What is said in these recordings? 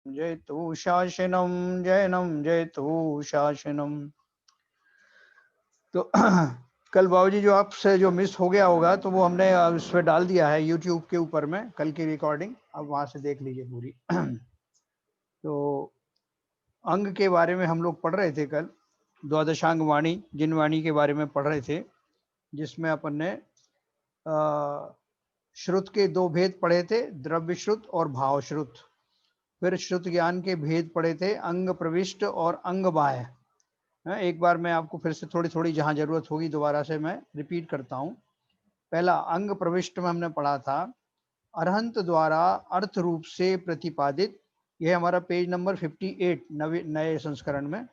जयतु शासनम जैनम जयतु शासनम। तो कल बाबूजी जो आपसे जो मिस हो गया होगा तो वो हमने उस पर डाल दिया है यूट्यूब के ऊपर में, कल की रिकॉर्डिंग, अब वहां से देख लीजिए पूरी। तो अंग के बारे में हम लोग पढ़ रहे थे कल, द्वादशांग वाणी, जिन वाणी के बारे में पढ़ रहे थे, जिसमें अपन ने श्रुत के दो भेद पढ़े थे, द्रव्य श्रुत और भाव श्रुत। फिर श्रुत ज्ञान के भेद पढ़े थे, अंग प्रविष्ट और अंग बाह्य। एक बार मैं आपको फिर से थोड़ी थोड़ी जहां जरूरत होगी दोबारा से मैं रिपीट करता हूं। पहला अंग प्रविष्ट में हमने पढ़ा था, अरहंत द्वारा अर्थ रूप से प्रतिपादित, यह हमारा पेज नंबर 58 नए संस्करण में,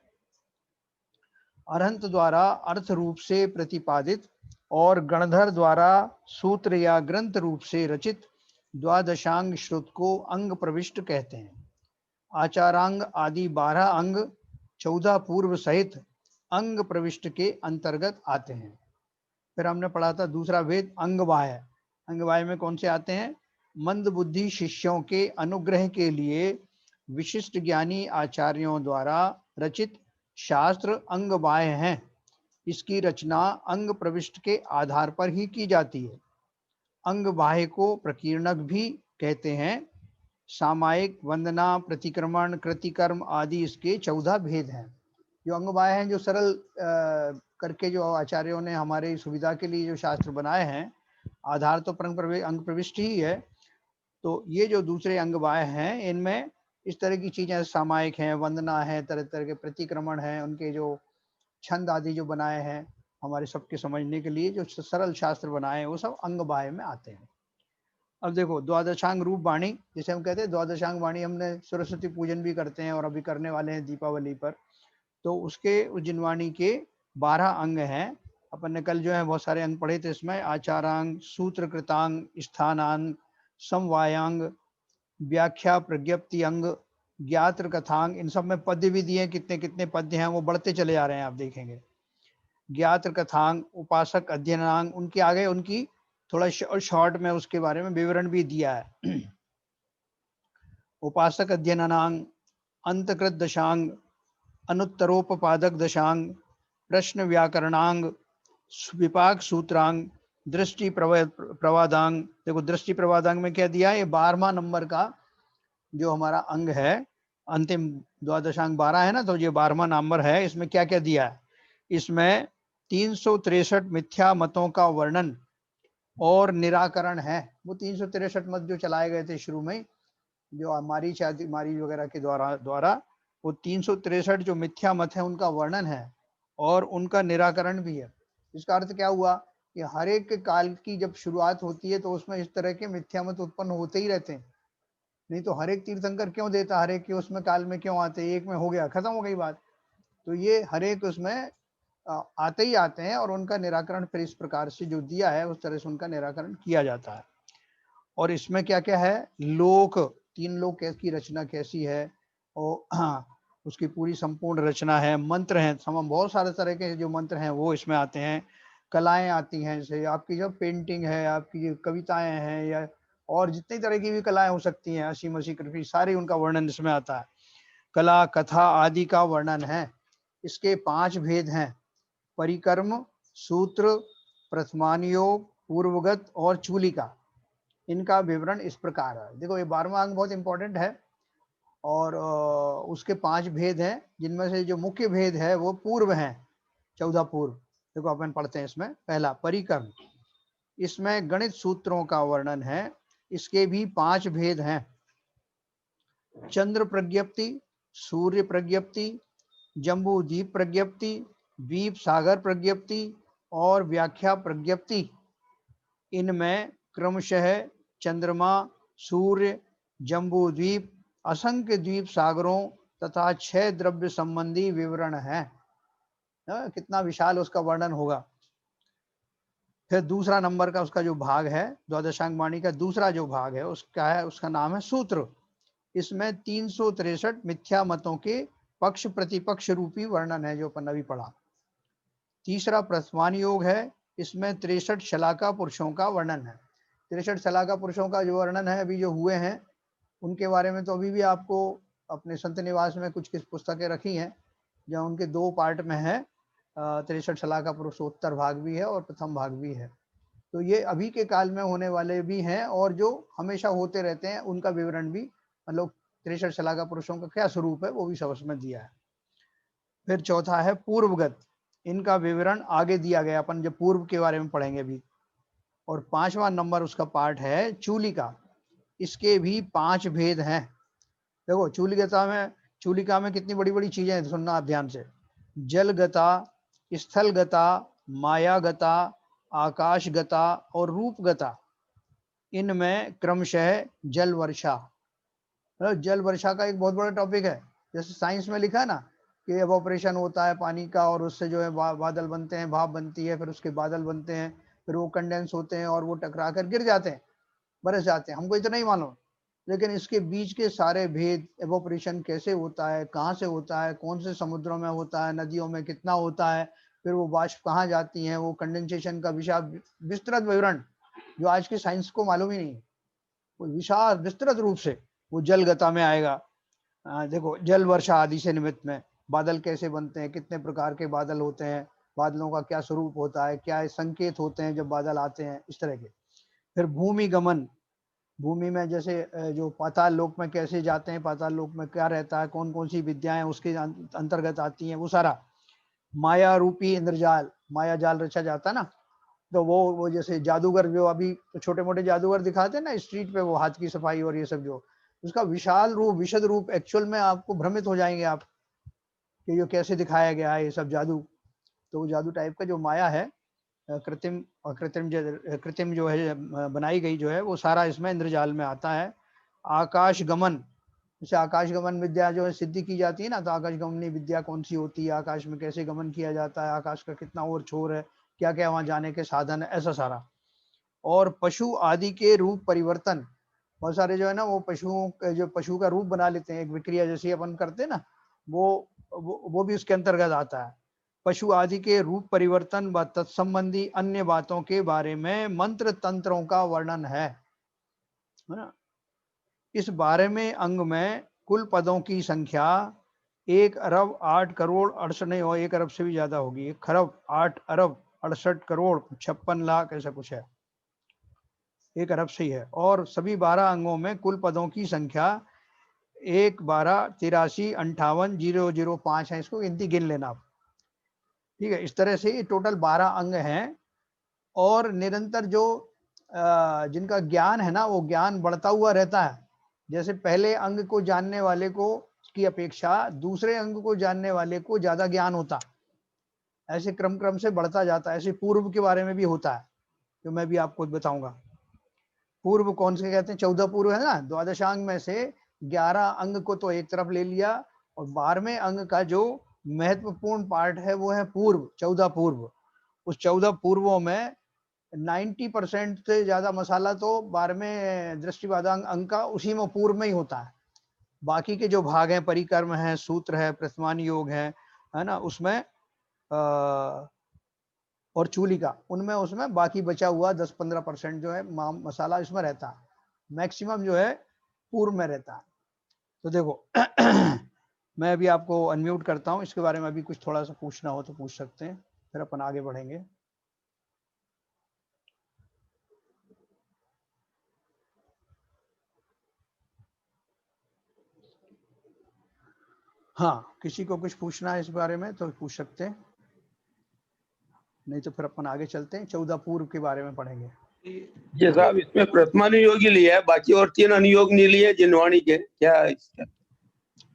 अरहंत द्वारा अर्थ रूप से प्रतिपादित और गणधर द्वारा सूत्र या ग्रंथ रूप से रचित द्वादशांग श्रुत को अंग प्रविष्ट कहते हैं। आचारांग आदि 12 अंग 14 पूर्व सहित अंग प्रविष्ट के अंतर्गत आते हैं। फिर हमने पढ़ा था दूसरा भेद अंग बाह्य। अंग बाह्य में कौन से आते हैं? मंद बुद्धि शिष्यों के अनुग्रह के लिए विशिष्ट ज्ञानी आचार्यों द्वारा रचित शास्त्र अंग बाह्य हैं। इसकी रचना अंग प्रविष्ट के आधार पर ही की जाती है। अंग बाह्य को प्रकीर्णक भी कहते हैं। सामायिक, वंदना, प्रतिक्रमण, कृतिकर्म आदि इसके 14 भेद हैं। जो अंग बाह्य हैं, जो सरल करके जो आचार्यों ने हमारे सुविधा के लिए जो शास्त्र बनाए हैं, आधार तो अंग प्रविष्ट ही है। तो ये जो दूसरे अंग बाह्य हैं, इनमें इस तरह की चीजें सामायिक हैं, वंदना है, तरह तरह के प्रतिक्रमण हैं, उनके जो छंद आदि जो बनाए हैं हमारे सबके समझने के लिए, जो सरल शास्त्र बनाए हैं, वो सब अंग बाह्य में आते हैं। अब देखो द्वादशांग रूप वाणी, जिसे हम कहते हैं द्वादशांग वाणी, हमने सरस्वती पूजन भी करते हैं और अभी करने वाले हैं दीपावली पर। तो उसके उज्जैन वाणी के 12 अंग हैं। अपन ने कल जो है बहुत सारे अंग पढ़े थे इसमें, आचारांग, सूत्र कृतांग, स्थानांग, समवायांग, व्याख्या प्रज्ञप्ति अंग, ज्ञात्र कथांग, इन सब में पद्य भी दिए, कितने कितने पद्य हैं वो बढ़ते चले जा रहे हैं, आप देखेंगे। ज्ञात्र कथांग, उपासक अध्ययनांग, उनके आगे उनकी थोड़ा शॉर्ट में उसके बारे में विवरण भी दिया है। उपासक अध्ययनांग, अंतकृत दशांग, अनुत्तरोपपादक दशांग, प्रश्न व्याकरणांग, विपाक सूत्रांग, दृष्टि प्रवादांग। देखो दृष्टि प्रवादांग में क्या दिया है, ये 12वां नंबर का जो हमारा अंग है, अंतिम द्वादशांग 12 है ना, तो ये 12वां नंबर है। इसमें क्या क्या दिया है? इसमें 363 मिथ्या मतों का वर्णन और निराकरण है। वो 363 मत जो चलाए गए थे शुरू में, जो मारी वगैरह के द्वारा वो 363 जो मिथ्या मत है उनका वर्णन है और उनका निराकरण भी है। इसका अर्थ क्या हुआ कि हर एक काल की जब शुरुआत होती है तो उसमें इस तरह के मिथ्या मत उत्पन्न होते ही रहते हैं। नहीं तो हर एक तीर्थंकर क्यों देता, हर एक के उसमें काल में क्यों आते, एक में हो गया खत्म हो गई बात। तो ये हर एक उसमें आते ही आते हैं और उनका निराकरण फिर इस प्रकार से जो दिया है उस तरह से उनका निराकरण किया जाता है। और इसमें क्या क्या है, लोक, 3 लोक की रचना कैसी है, और उसकी पूरी संपूर्ण रचना है। मंत्र हैं, बहुत सारे तरह के जो मंत्र हैं वो इसमें आते हैं। कलाएं आती हैं, जैसे आपकी जो पेंटिंग है, आपकी जो कविताएं हैं, या और जितनी तरह की भी कलाएं हो सकती हैं, हंसी मसी कृपी, सारी उनका वर्णन इसमें आता है। कला कथा आदि का वर्णन है। इसके 5 भेद हैं, परिकर्म, सूत्र, प्रथमानुयोग, पूर्वगत और चूलिका। इनका विवरण इस प्रकार है। देखो ये 12वां अंग बहुत इंपॉर्टेंट है और उसके 5 भेद हैं, जिनमें से जो मुख्य भेद है वो पूर्व हैं, 14 पूर्व। देखो अपन पढ़ते हैं इसमें। पहला परिकर्म, इसमें गणित सूत्रों का वर्णन है। इसके भी 5 भेद हैं, चंद्र प्रज्ञप्ति, सूर्य प्रज्ञप्ति, जम्बू द्वीप प्रज्ञप्ति, द्वीप सागर प्रज्ञप्ति और व्याख्या प्रज्ञप्ति। इनमें क्रमशः चंद्रमा, सूर्य, जम्बू द्वीप, असंख्य द्वीप सागरों तथा 6 द्रव्य संबंधी विवरण है। कितना विशाल उसका वर्णन होगा। फिर दूसरा नंबर का उसका जो भाग है, द्वादशांग वाणी का दूसरा जो भाग है उसका उसका नाम है सूत्र। इसमें 363 मिथ्या मतों के पक्ष प्रतिपक्ष रूपी वर्णन है, जो अपन अभी पढ़ा। तीसरा प्रथमानुयोग है, इसमें 63 शलाका पुरुषों का वर्णन है। 63 शलाका पुरुषों का जो वर्णन है, अभी जो हुए हैं उनके बारे में तो अभी भी आपको अपने संत निवास में कुछ पुस्तकें रखी हैं, जहाँ उनके 2 पार्ट में है। 63 शलाका का पुरुषोत्तर भाग भी है और प्रथम भाग भी है। तो ये अभी के काल में होने वाले भी हैं और जो हमेशा होते रहते हैं उनका विवरण भी, मतलब 63 शलाका पुरुषों का क्या स्वरूप है वो भी सब उसमें दिया है। फिर चौथा है पूर्वगत, इनका विवरण आगे दिया गया, अपन जब पूर्व के बारे में पढ़ेंगे अभी। और 5वां नंबर उसका पार्ट है चूलिका, इसके भी 5 भेद हैं। देखो चूलिका में कितनी बड़ी बड़ी चीजें हैं, सुनना आप ध्यान से। जलगता, स्थलगता, मायागता, आकाशगता और रूपगता। इनमें क्रमशः जल वर्षा, मतलब जल वर्षा का एक बहुत बड़ा टॉपिक है। जैसे साइंस में लिखा है ना कि एवोपरेशन होता है पानी का और उससे जो है बादल बनते हैं, भाप बनती है, फिर उसके बादल बनते हैं, फिर वो कंडेंस होते हैं और वो टकरा कर गिर जाते हैं, बरस जाते हैं। हमको इतना ही मालूम, लेकिन इसके बीच के सारे भेद, एवोपरेशन कैसे होता है, कहाँ से होता है, कौन से समुद्रों में होता है, नदियों में कितना होता है, फिर वो बाष्प कहाँ जाती हैं, वो कंडेंसेशन का विशाल विस्तृत विवरण जो आज की साइंस को मालूम ही नहीं है, वो विशाल विस्तृत रूप से वो जलगता में आएगा। देखो जल वर्षा आदि से निमित्त में बादल कैसे बनते हैं, कितने प्रकार के बादल होते हैं, बादलों का क्या स्वरूप होता है, क्या संकेत होते हैं जब बादल आते हैं, इस तरह के। फिर भूमि गमन, भूमि में जैसे जो पाताल लोक में कैसे जाते हैं, पाताल लोक में क्या रहता है, कौन कौन सी विद्याएं उसके अंतर्गत आती हैं, वो सारा। माया रूपी इंद्रजाल, माया जाल रचा जाता है ना, तो वो जैसे जादूगर जो अभी तो छोटे मोटे जादूगर दिखाते हैं ना स्ट्रीट पे, वो हाथ की सफाई और ये सब, जो उसका विशाल रूप, विशद रूप, एक्चुअल में आपको भ्रमित हो जाएंगे आप कि ये कैसे दिखाया गया है ये सब जादू। तो वो जादू टाइप का जो माया है, कृत्रिम और कृत्रिम जो है बनाई गई जो है, वो सारा इसमें इंद्रजाल में आता है। आकाश गमन, जैसे आकाश गमन विद्या जो है सिद्धि की जाती है ना, तो आकाश गमनी विद्या कौन सी होती है, आकाश में कैसे गमन किया जाता है, आकाश का कितना और छोर है, क्या क्या वहां जाने के साधन है, ऐसा सारा। और पशु आदि के रूप परिवर्तन, बहुत सारे जो है ना वो पशुओं जो पशु का रूप बना लेते हैं, एक विक्रिया जैसी अपन करते हैं ना, वो भी उसके अंतर्गत आता है। पशु आदि के रूप परिवर्तन व तत्संबंधी अन्य बातों के बारे में मंत्र तंत्रों का वर्णन है ना। इस बारे में अंग में कुल पदों की संख्या 1 अरब 8 करोड़ 68, नहीं हो 1 अरब से भी ज्यादा होगी, 1 खरब 8 अरब 68 करोड़ 56 लाख ऐसा कुछ है, 1 अरब से ही है। और सभी 12 अंगों में कुल पदों की संख्या 1 12 83 58 005 है। इसको गिनती गिन लेना आप, ठीक है। इस तरह से टोटल 12 अंग हैं। और निरंतर जो जिनका ज्ञान है ना, वो ज्ञान बढ़ता हुआ रहता है। जैसे पहले अंग को जानने वाले को की अपेक्षा दूसरे अंग को जानने वाले को ज्यादा ज्ञान होता, ऐसे क्रम क्रम से बढ़ता जाता है। ऐसे पूर्व के बारे में भी होता है, जो मैं भी आपको बताऊंगा। पूर्व कौन से कहते हैं, 14 पूर्व है ना, द्वादशांग में से 11 अंग को तो एक तरफ ले लिया, और 12वें अंग का जो महत्वपूर्ण पार्ट है वो है पूर्व, 14 पूर्व। उस 14 पूर्वों में 90% से ज्यादा मसाला तो 12वें दृष्टिवादांग अंग का उसी में पूर्व में ही होता है। बाकी के जो भाग हैं, परिकर्म है, सूत्र है, प्रथमान योग है ना, उसमें और चूलिका, उनमें उसमें बाकी बचा हुआ 10-15% जो है मसाला इसमें रहता है, मैक्सिमम जो है पूर्व में रहता है। तो देखो मैं अभी आपको अनम्यूट करता हूँ, इसके बारे में अभी कुछ थोड़ा सा पूछना हो तो पूछ सकते हैं, फिर अपन आगे बढ़ेंगे। हाँ, किसी को कुछ पूछना है इस बारे में तो पूछ सकते हैं, नहीं तो फिर अपन आगे चलते हैं, 14 पूर्व के बारे में पढ़ेंगे। जी साहब, इसमें प्रथमानुयोगी लिया है, बाकी और 3 अनुयोग नहीं लिए जिनवाणी के, क्या इसका?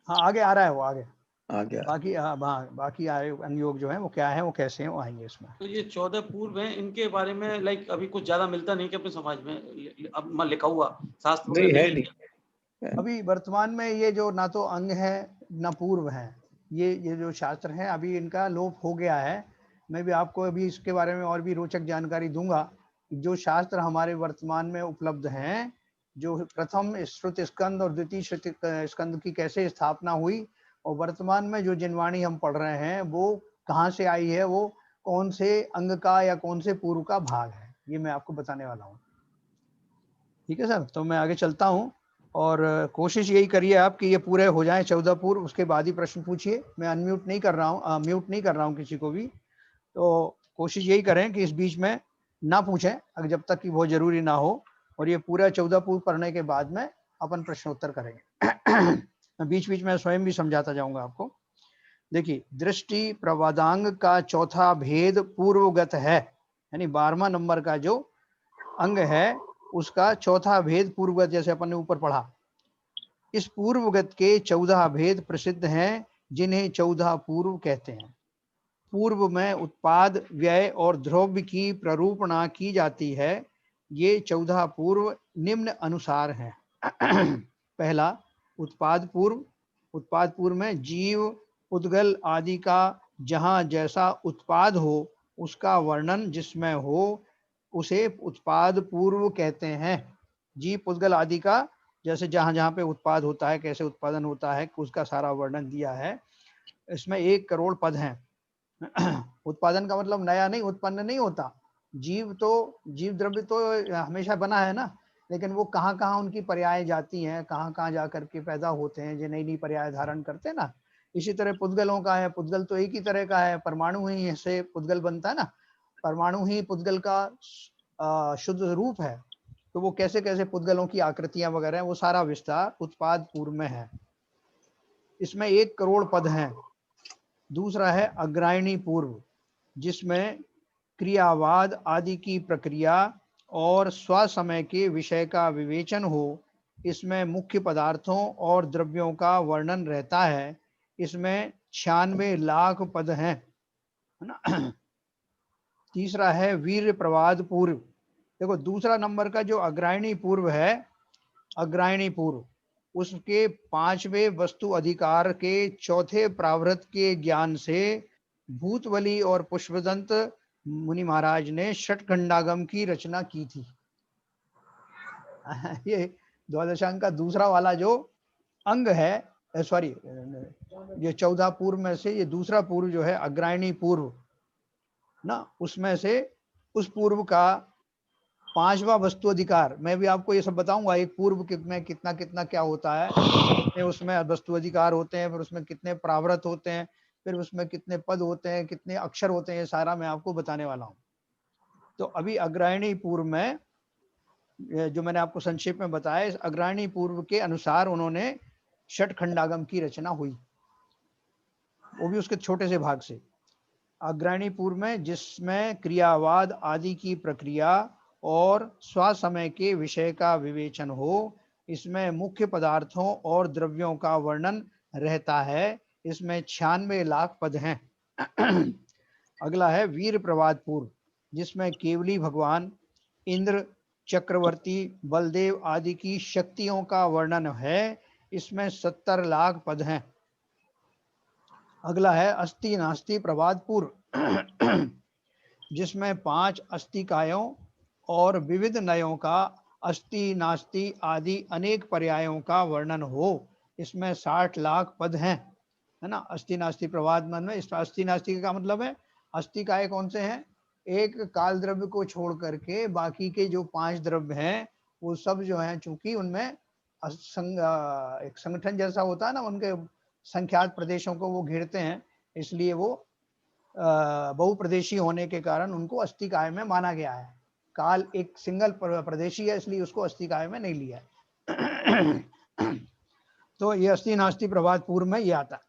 हाँ आगे आ रहा है, वो आगे आ गया। बाकी, हाँ बाकी अनुयोग जो है वो क्या है, वो कैसे हैं, वो आएंगे इसमें। तो ये 14 पूर्व हैं, इनके बारे में लाइक अभी कुछ ज्यादा मिलता नहीं कि अपने समाज में अब लिखा हुआ शास्त्र नहीं है, नहीं नहीं। अभी वर्तमान में ये जो ना तो अंग है ना पूर्व है, ये जो शास्त्र है अभी इनका लोप हो गया है। मैं भी आपको अभी इसके बारे में और भी रोचक जानकारी दूंगा। जो शास्त्र हमारे वर्तमान में उपलब्ध हैं, जो प्रथम श्रुत स्कंद और द्वितीय श्रुत स्कंद की कैसे स्थापना हुई, और वर्तमान में जो जिनवाणी हम पढ़ रहे हैं वो कहाँ से आई है, वो कौन से अंग का या कौन से पूर्व का भाग है, ये मैं आपको बताने वाला हूँ। ठीक है सर, तो मैं आगे चलता हूँ। और कोशिश यही करिए आप कि ये पूरे हो जाएं 14 पूर्व, उसके बाद ही प्रश्न पूछिए। मैं अनम्यूट नहीं कर रहा हूँ, म्यूट नहीं कर रहा हूँ किसी को भी, तो कोशिश यही करें कि इस बीच में ना पूछें अगर जब तक कि वो जरूरी ना हो, और ये पूरा 14 पूर्व पढ़ने के बाद में अपन प्रश्नोत्तर करेंगे। मैं बीच बीच में स्वयं भी समझाता जाऊंगा आपको। देखिए, दृष्टि प्रवादांग का चौथा भेद पूर्वगत है, यानी 12वां नंबर का जो अंग है उसका चौथा भेद पूर्वगत, जैसे अपन ने ऊपर पढ़ा। इस पूर्वगत के 14 भेद प्रसिद्ध हैं, जिन्हें 14 पूर्व कहते हैं। पूर्व में उत्पाद, व्यय और द्रव्य की प्ररूपणा की जाती है। ये 14 पूर्व निम्न अनुसार हैं। पहला, उत्पाद पूर्व। उत्पाद पूर्व में जीव, उद्गल आदि का जहाँ जैसा उत्पाद हो उसका वर्णन जिसमें हो उसे उत्पाद पूर्व कहते हैं। जीव, उद्गल आदि का जैसे जहाँ जहाँ पे उत्पाद होता है, कैसे उत्पादन होता है, उसका सारा वर्णन दिया है। इसमें 1 करोड़ पद हैं। उत्पादन का मतलब नया नहीं, उत्पन्न नहीं होता। जीव द्रव्य तो हमेशा बना है ना, लेकिन वो कहाँ कहाँ उनकी पर्याय जाती हैं, कहाँ कहाँ जा करके पैदा होते हैं, जो नई नई पर्याय धारण करते हैं ना। इसी तरह पुद्गलों का है, पुद्गल तो एक ही तरह का है, परमाणु ही से पुद्गल बनता है ना, परमाणु ही पुद्गल का शुद्ध रूप है। तो वो कैसे कैसे पुद्गलों की आकृतियां वगैरह हैं, वो सारा विस्तार उत्पाद पूर्व में है। इसमें 1 करोड़ पद हैं। दूसरा है अग्रायणी पूर्व, जिसमें क्रियावाद आदि की प्रक्रिया और स्वसमय के विषय का विवेचन हो। इसमें मुख्य पदार्थों और द्रव्यों का वर्णन रहता है। इसमें 96 लाख पद हैं, है ना। तीसरा है वीर प्रवाद पूर्व। देखो, दूसरा नंबर का जो अग्रायणी पूर्व है, अग्रायणी पूर्व, उसके 5वें वस्तु अधिकार के चौथे प्रावृत के ज्ञान से भूतवली और पुष्पदंत मुनि महाराज ने षटखंडागम की रचना की थी। ये द्वादशांग का दूसरा वाला जो अंग है, सॉरी, ये 14 पूर्व में से ये दूसरा पूर्व जो है अग्रायणी पूर्व ना, उसमें से उस पूर्व का 5वां वस्तु अधिकार, मैं भी आपको ये सब बताऊंगा। एक पूर्व में कितना कितना क्या होता है, कितने उसमें वस्तु अधिकार होते हैं, फिर उसमें कितने प्रावृत होते हैं, फिर उसमें कितने पद होते हैं, कितने अक्षर होते हैं, ये सारा मैं आपको बताने वाला हूँ। तो अभी अग्रायणी पूर्व में जो मैंने आपको संक्षेप में बताया, इस अग्रायणी पूर्व के अनुसार उन्होंने षटखंडागम की रचना हुई, वो भी उसके छोटे से भाग से। अग्रायणी पूर्व में जिसमें क्रियावाद आदि की प्रक्रिया और स्वसमय के विषय का विवेचन हो, इसमें मुख्य पदार्थों और द्रव्यों का वर्णन रहता है। इसमें 96 लाख पद हैं। अगला है वीर प्रवाद पूर्व, जिसमें केवली भगवान, इंद्र, चक्रवर्ती, बलदेव आदि की शक्तियों का वर्णन है। इसमें 70 लाख पद हैं। अगला है अस्थि नास्ति प्रवाद पूर्व, जिसमें 5 अस्थिकायों और विविध नयों का अस्थि नास्ति आदि अनेक पर्यायों का वर्णन हो। इसमें 60 लाख पद हैं, है ना। अस्थि नास्ति प्रवाद मन में, इस अस्थि नास्ति का मतलब है अस्थिकाय कौन से हैं, एक काल द्रव्य को छोड़ करके बाकी के जो 5 द्रव्य हैं वो सब जो हैं, चूंकि उनमें एक संगठन जैसा होता है ना, उनके संख्यात प्रदेशों को वो घेरते हैं, इसलिए वो बहुप्रदेशी होने के कारण उनको अस्थिकाय में माना गया है। काल एक सिंगल प्रदेशी है, इसलिए उसको अस्थिकाय में नहीं लिया है। तो ये अस्थि नास्ति प्रवाद पूर्व में ये आता है।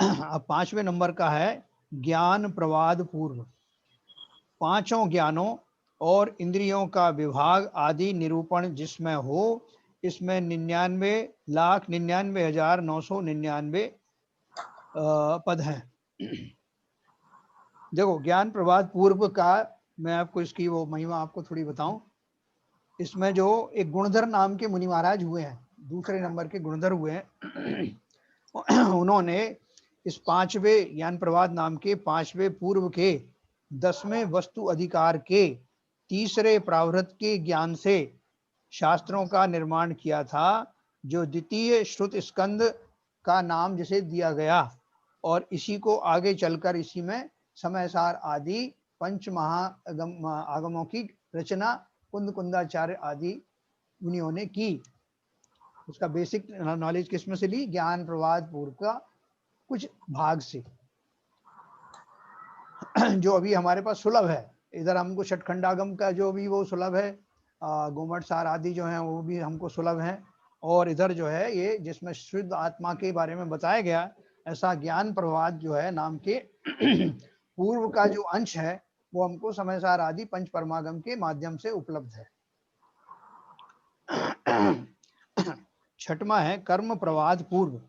अब 5वें नंबर का है ज्ञान प्रवाद पूर्व। 5 ज्ञानों और इंद्रियों का विभाग आदि निरूपण जिसमें हो। इसमें 99,99,999 पद हैं। देखो, ज्ञान प्रवाद पूर्व का मैं आपको इसकी वो महिमा आपको थोड़ी बताऊं। इसमें जो एक गुणधर नाम के मुनि महाराज हुए हैं, दूसरे नंबर के गुणधर हुए हैं, उन्होंने इस 5वें ज्ञान प्रवाद नाम के 5वें पूर्व के 10वें वस्तु अधिकार के तीसरे प्रावृत के ज्ञान से शास्त्रों का निर्माण किया था, जो द्वितीय श्रुत स्कंद का नाम जिसे दिया गया, और इसी को आगे चलकर इसी में समयसार आदि पंच आगमों की रचना कुंद कुंदाचार्य आदि उन्होंने की। उसका बेसिक नॉलेज किसमें से ली? ज्ञान प्रवाद पूर्व का कुछ भाग से जो अभी हमारे पास सुलभ है। इधर हमको षटखंडागम का जो भी वो सुलभ है, गोमठ सार आदि जो है वो भी हमको सुलभ है, और इधर जो है ये जिसमें शुद्ध आत्मा के बारे में बताया गया, ऐसा ज्ञान प्रवाद जो है नाम के पूर्व का जो अंश है वो हमको समय सार आदि पंच परमागम के माध्यम से उपलब्ध है। छठवां है कर्म प्रवाद पूर्व,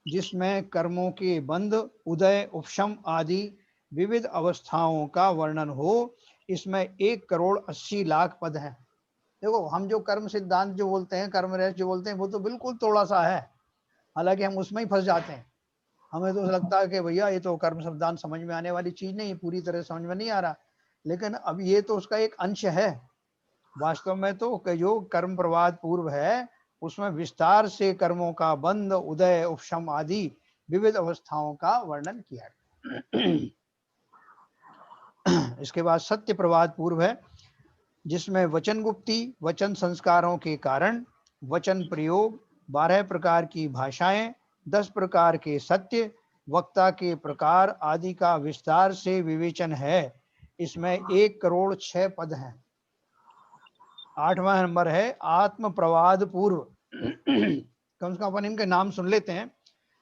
जिसमें कर्मों के बंध, उदय, उपशम आदि विविध अवस्थाओं का वर्णन हो। इसमें 1,80,00,000 पद हैं। देखो, हम जो कर्म सिद्धांत जो बोलते हैं, कर्म रहस्य जो बोलते हैं, वो तो बिल्कुल थोड़ा सा है, हालांकि हम उसमें ही फंस जाते हैं। हमें तो लगता है कि भैया ये तो कर्म सिद्धांत समझ में आने वाली चीज नहीं, पूरी तरह समझ में नहीं आ रहा, लेकिन अब ये तो उसका एक अंश है। वास्तव में तो जो कर्म प्रवाद पूर्व है उसमें विस्तार से कर्मों का बंध, उदय, उपशम आदि विविध अवस्थाओं का वर्णन किया है। इसके बाद सत्य प्रवाद पूर्व है, जिसमें वचन गुप्ती, वचन संस्कारों के कारण, वचन प्रयोग, 12 प्रकार की भाषाएं, 10 प्रकार के सत्य, वक्ता के प्रकार आदि का विस्तार से विवेचन है। इसमें 1,06,00,000 पद हैं। 8वां नंबर है आत्म प्रवाद पूर्व। कम से कम अपन इनके नाम सुन लेते हैं,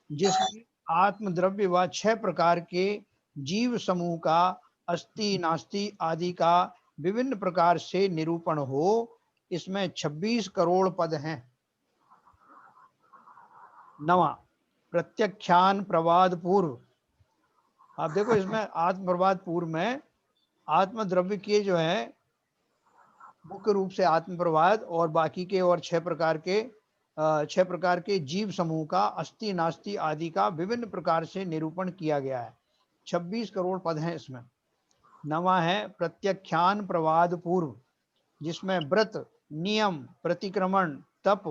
जिसमें आत्म द्रव्य व 6 प्रकार के जीव समूह का अस्ति नास्ति आदि का विभिन्न प्रकार से निरूपण हो। इसमें 26 करोड़ पद हैं। 9वां प्रत्यख्यान प्रवाद पूर्व। आप देखो, इसमें आत्म प्रवाद पूर्व में आत्म द्रव्य के जो है मुख्य रूप से आत्म प्रवाद, और बाकी के और 6 प्रकार के जीव समूह का अस्ति नास्ति आदि का विभिन्न प्रकार से निरूपण किया गया है। 26 करोड़ पद हैं इसमें। 9वां है प्रत्यख्यान प्रवाद पूर्व, जिसमें व्रत, नियम, प्रतिक्रमण, तप,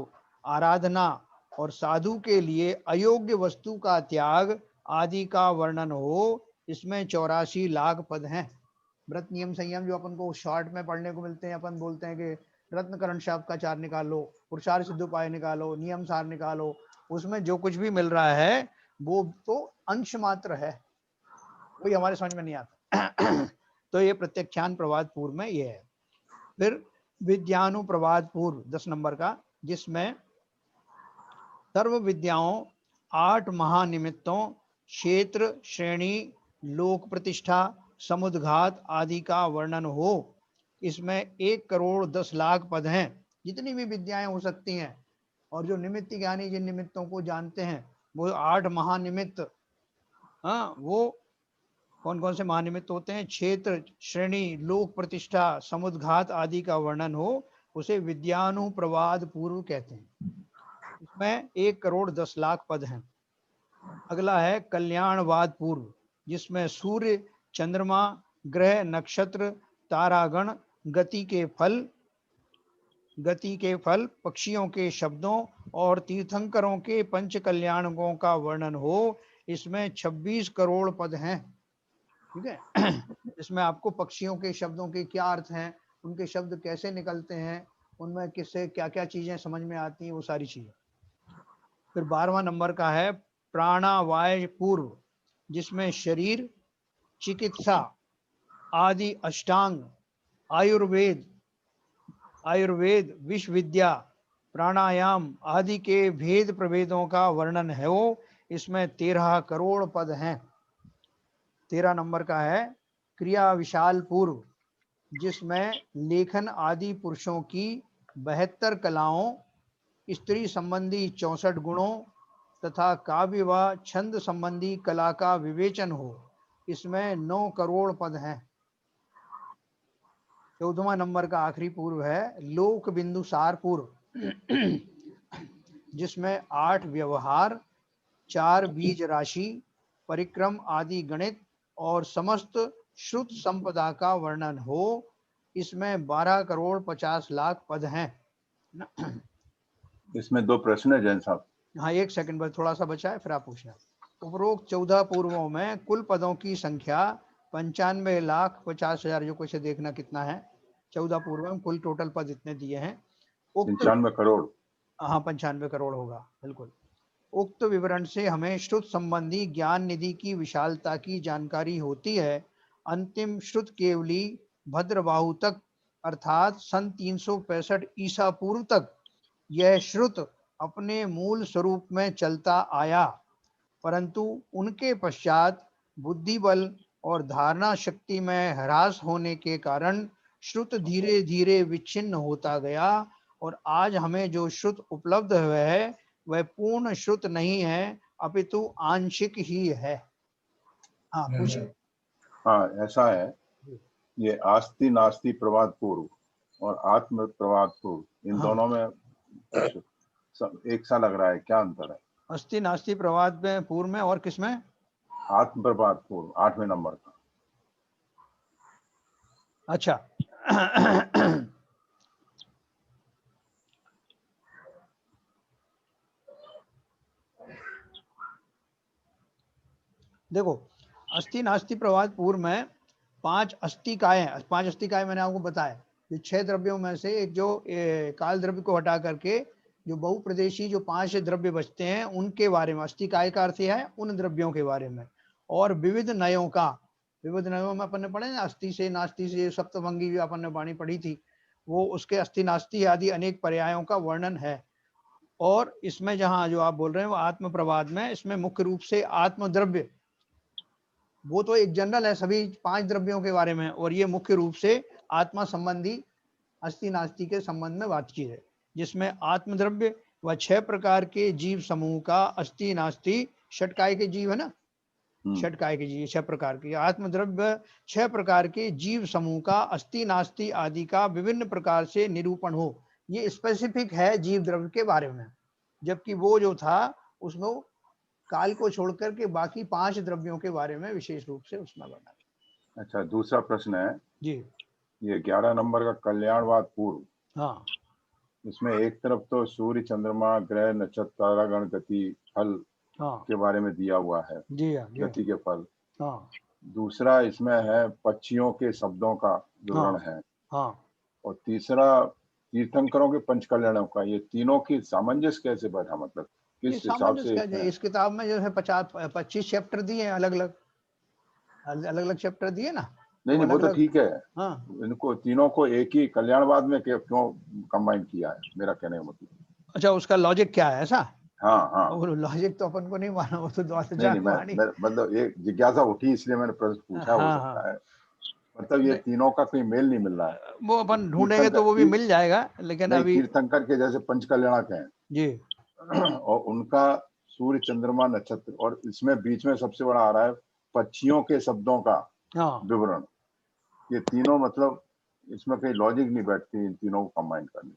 आराधना और साधु के लिए अयोग्य वस्तु का त्याग आदि का वर्णन हो। इसमें 84 लाख पद हैं। व्रत, नियम, संयम जो अपन को शॉर्ट में पढ़ने को मिलते हैं, अपन बोलते हैं कि रत्नकरण शब्द का 4 निकालो, पुरुषार्थ सिद्ध उपाय निकालो, नियम सार निकालो, उसमें जो कुछ भी मिल रहा है वो तो अंश मात्र है, कोई हमारे समझ में नहीं आता। तो ये प्रत्यख्यान प्रवाद पूर्व में ये है। फिर विद्यानुप्रवाद पूर्व 10 नंबर का, जिसमें सर्व विद्याओं, 8 महानिमित्तों, क्षेत्र, श्रेणी, लोक प्रतिष्ठा, समुद्घात आदि का वर्णन हो। इसमें 1,10,00,000 पद हैं। जितनी भी विद्याएं हो सकती हैं, और जो निमित्त ज्ञानी जिन निमित्तों को जानते हैं वो 8 महानिमित्त, हाँ, वो कौन कौन से महानिमित्त होते हैं? क्षेत्र, श्रेणी, लोक प्रतिष्ठा, समुद्घात आदि का वर्णन हो, उसे विद्यानुप्रवाद पूर्व कहते हैं। इसमें 1,10,00,000 पद हैं। अगला है कल्याणवाद पूर्व, जिसमें सूर्य, चंद्रमा, ग्रह, नक्षत्र, तारागण, गति के फल, पक्षियों के शब्दों और तीर्थंकरों के पंच कल्याणकों का वर्णन हो। इसमें 26 करोड़ पद हैं। ठीक है। इसमें आपको पक्षियों के शब्दों के क्या अर्थ हैं, उनके शब्द कैसे निकलते हैं, उनमें किससे क्या क्या चीजें समझ में आती हैं, वो सारी चीजें। फिर 12वां नंबर का है प्राणावाय पूर्व, जिसमें शरीर, चिकित्सा आदि अष्टांग, आयुर्वेद, विश्व विद्या, प्राणायाम आदि के भेद प्रभेदों का वर्णन है वो। इसमें 13 करोड़ पद हैं। 13 नंबर का है क्रिया विशाल पूर्व, जिसमें लेखन आदि पुरुषों की 72 कलाओं, स्त्री संबंधी 64 गुणों तथा काव्य व छंद संबंधी कला का विवेचन हो। इसमें 9 करोड़ पद हैं। 14वां नंबर का आखिरी पूर्व है लोक बिंदु सार पूर्व, जिसमें 8 व्यवहार, 4 बीज राशि, परिक्रम आदि गणित और समस्त श्रुत संपदा का वर्णन हो। इसमें 12,50,00,000 पद हैं। इसमें 2 प्रश्न है जैन साहब। हाँ, एक सेकंड बस, थोड़ा सा बचा है, फिर आप पूछना। उपरोक्त 14 पूर्वों में कुल पदों की संख्या 95,50,000, जो कुछ देखना कितना है। 14 पूर्व में कुल टोटल पद इतने दिए हैं। उक्त 95 करोड़। हाँ 95 करोड़ होगा बिल्कुल। उक्त विवरण से हमें श्रुत संबंधी ज्ञान निधि की विशालता की जानकारी होती है। अंतिम श्रुत केवली भद्रबाहु तक अर्थात सन 365 ईसा पूर्व तक यह श्रुत अपने मूल स्वरूप में चलता आया, परंतु उनके पश्चात बुद्धि बल और धारणा शक्ति में ह्रास होने के कारण श्रुत धीरे धीरे विच्छिन्न होता गया और आज हमें जो श्रुत उपलब्ध है वह पूर्ण श्रुत नहीं है अपितु आंशिक ही है। हाँ पूछिए। हाँ ऐसा है, ये आस्ति नास्ति प्रवाद पूर्व और आत्म प्रवाद पूर्व इन हाँ। दोनों में एक सा लग रहा है, क्या अंतर है? अस्ति नास्ति प्रवाद में पूर्व में और किसमें? आत्म प्रवाद पूर्व 8वें नंबर का। अच्छा देखो अस्थि नास्ति प्रवाद पूर्व में 5 अस्थिकाएं, 5 अस्थिकाएं मैंने आपको बताया। जो 6 द्रव्यों में से एक जो काल द्रव्य को हटा करके जो बहुप्रदेशी जो 5 द्रव्य बचते हैं उनके बारे में अस्थिकाय का अर्थ है उन द्रव्यों के बारे में। और विविध नयों का, विविध नयों में अपन ने पढ़े ना, अस्थि से नास्ति से सप्तभंगी भी अपन ने वाणी पढ़ी थी, वो उसके अस्थि नास्ति आदि अनेक पर्यायों का वर्णन है। और इसमें जहाँ जो आप बोल रहे हैं वो आत्म प्रवाद में, इसमें मुख्य रूप से आत्म द्रव्य, वो तो एक जनरल है सभी 5 द्रव्यों के बारे में, और ये मुख्य रूप से आत्मा संबंधी अस्थि नास्ति के संबंध में बातचीत है, जिसमें आत्म द्रव्य व 6 प्रकार के जीव समूह का अस्थि नास्ति, षटकाय के जीव है ना, षटकाय के जीव 6 प्रकार के, आत्म द्रव्य 6 प्रकार के जीव समूह का अस्थि नास्ति आदि का विभिन्न प्रकार से निरूपण हो, ये स्पेसिफिक है जीव द्रव्य के बारे में। जबकि वो जो था उसमें काल को छोड़कर के बाकी 5 द्रव्यों के बारे में विशेष रूप से उसमें वर्णन। अच्छा दूसरा प्रश्न है जी, ये 11 नंबर का कल्याणवाद पूर्व। हाँ इसमें एक तरफ तो सूर्य चंद्रमा ग्रह नक्षत्र तारागण गति फल हाँ के बारे में दिया हुआ है, जी हाँ गति के फल। हाँ दूसरा इसमें है पक्षियों के शब्दों का विवरण है, हाँ और तीसरा तीर्थंकरों के पंच कल्याणों का। ये तीनों की सामंजस्य कैसे बैठा, मतलब ये किस हिसाब सामंजस्य से क्या है, इसमें? इस किताब में जो है 25 चैप्टर दिए हैं, अलग अलग चैप्टर दिए ना। नहीं नहीं वो तो ठीक है, हाँ इनको तीनों को एक ही कल्याणवाद में क्यों कंबाइन किया है, मेरा कहने का मतलब। अच्छा उसका लॉजिक क्या है ऐसा? हाँ हाँ वो लॉजिक तो अपन को नहीं माना, वो तो नहीं मैं मतलब एक जिज्ञासा उठी इसलिए मैंने प्रश्न पूछा। हो सकता है मतलब ये तीनों का कोई मेल नहीं मिल रहा है, वो अपन ढूंढेंगे तो वो भी मिल जाएगा, लेकिन अभी तीर्थंकर के जैसे पंच कल्याणक हैं जी, और उनका सूर्य चंद्रमा नक्षत्र, और इसमें बीच में सबसे बड़ा आ रहा है पक्षियों के शब्दों का विवरण। ये तीनों मतलब इसमें कहीं लॉजिक नहीं बैठती इन तीनों को कंबाइन करने।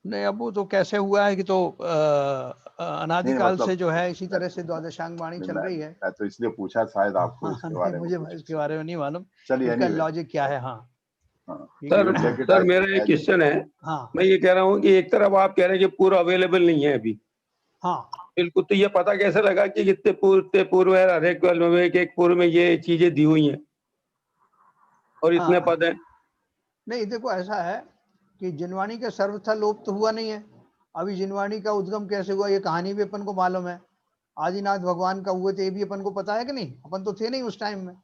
नहीं अब वो तो कैसे हुआ है कि तो अनादिकाल मतलब, से जो है इसी तरह से द्वादशांग वाणी चल रही है। मैं तो इसलिए पूछा शायद आपको इसके बारे में मुझे इसके बारे में नहीं मालूम, चलिए इसका लॉजिक क्या है। हाँ सर मेरा एक क्वेश्चन है। हाँ मैं ये कह रहा हूँ कि एक तरफ आप कह रहे हैं कि पूरा अवेलेबल नहीं है अभी, हाँ बिल्कुल, तो ये पता कैसे लगा कि कितने पूर्व है, हर एक में एक पूर्व में ये चीजें दी हुई हैं और इतने पद हैं? नहीं देखो ऐसा है कि जिनवाणी का सर्वथा लोप तो हुआ नहीं है। अभी जिनवाणी का उद्गम कैसे हुआ ये कहानी भी अपन को मालूम है, आदिनाथ भगवान का हुए थे ये भी अपन को पता है कि नहीं, अपन तो थे नहीं उस टाइम में,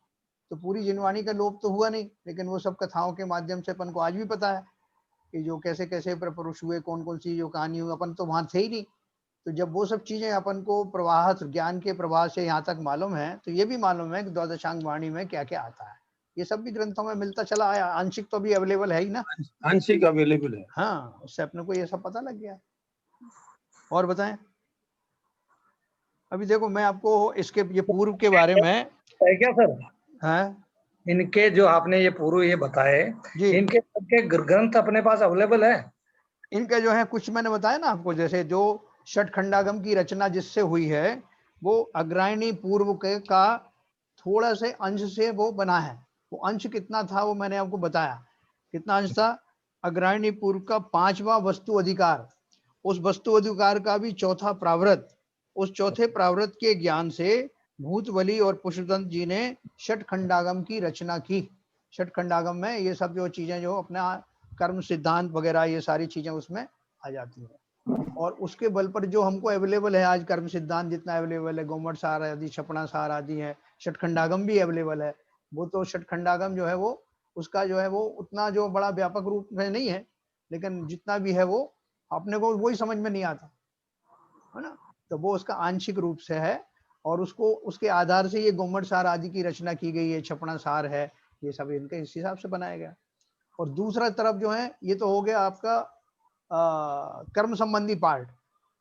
तो पूरी जिनवाणी का लोप तो हुआ नहीं, लेकिन वो सब कथाओं के माध्यम से अपन को आज भी पता है कि जो कैसे कैसे पुरुष हुए, कौन कौन सी जो कहानी हुई, अपन तो वहां थे ही नहीं। तो जब वो सब चीजें अपन को प्रवाह ज्ञान के प्रवाह से यहाँ तक मालूम है, तो ये भी मालूम है कि द्वादशांग वाणी में क्या क्या आता है, ये सब भी ग्रंथों में मिलता चला आया। आंशिक तो अभी अवेलेबल है ही ना, आंशिक अवेलेबल है। हाँ उससे अपने को ये सब पता लग गया। और बताएं, अभी देखो मैं आपको इसके ये पूर्व के बारे में है क्या सर? है इनके जो आपने ये पूर्व ये बताए, इनके सबके ग्रंथ अपने पास अवेलेबल है? इनके जो है कुछ मैंने बताया ना आपको, जैसे जो षटखंडागम की रचना जिससे हुई है वो अग्रायणी पूर्व के का थोड़ा से अंश से वो बना है। वो अंश कितना था वो मैंने आपको बताया, कितना अंश था। अग्रायणी पूर्व का 5वां वस्तु अधिकार, उस वस्तु अधिकार का भी 4था प्रावृत, उस चौथे प्रावृत के ज्ञान से भूतबली और पुष्पदंत जी ने षटखंडागम की रचना की। षटखंडागम में ये सब जो चीजें जो अपना कर्म सिद्धांत वगैरह ये सारी चीजें उसमें आ जाती है। और उसके बल पर जो हमको अवेलेबल है आज, कर्म सिद्धांत जितना अवेलेबल है, गोमट सार आदि, छपड़ा सार आदि है, षटखंडागम भी अवेलेबल है। वो तो षटखंडागम जो है वो उसका जो है वो उतना जो बड़ा व्यापक रूप में नहीं है, लेकिन जितना भी है वो अपने को वही समझ में नहीं आता है ना। तो वो उसका आंशिक रूप से है, और उसको उसके आधार से ये गोमट सार आदि की रचना की गई है, छपड़ा सार है, ये सब इनके इस हिसाब से बनाया गया। और दूसरा तरफ जो है, ये तो हो गया आपका कर्म संबंधी पार्ट,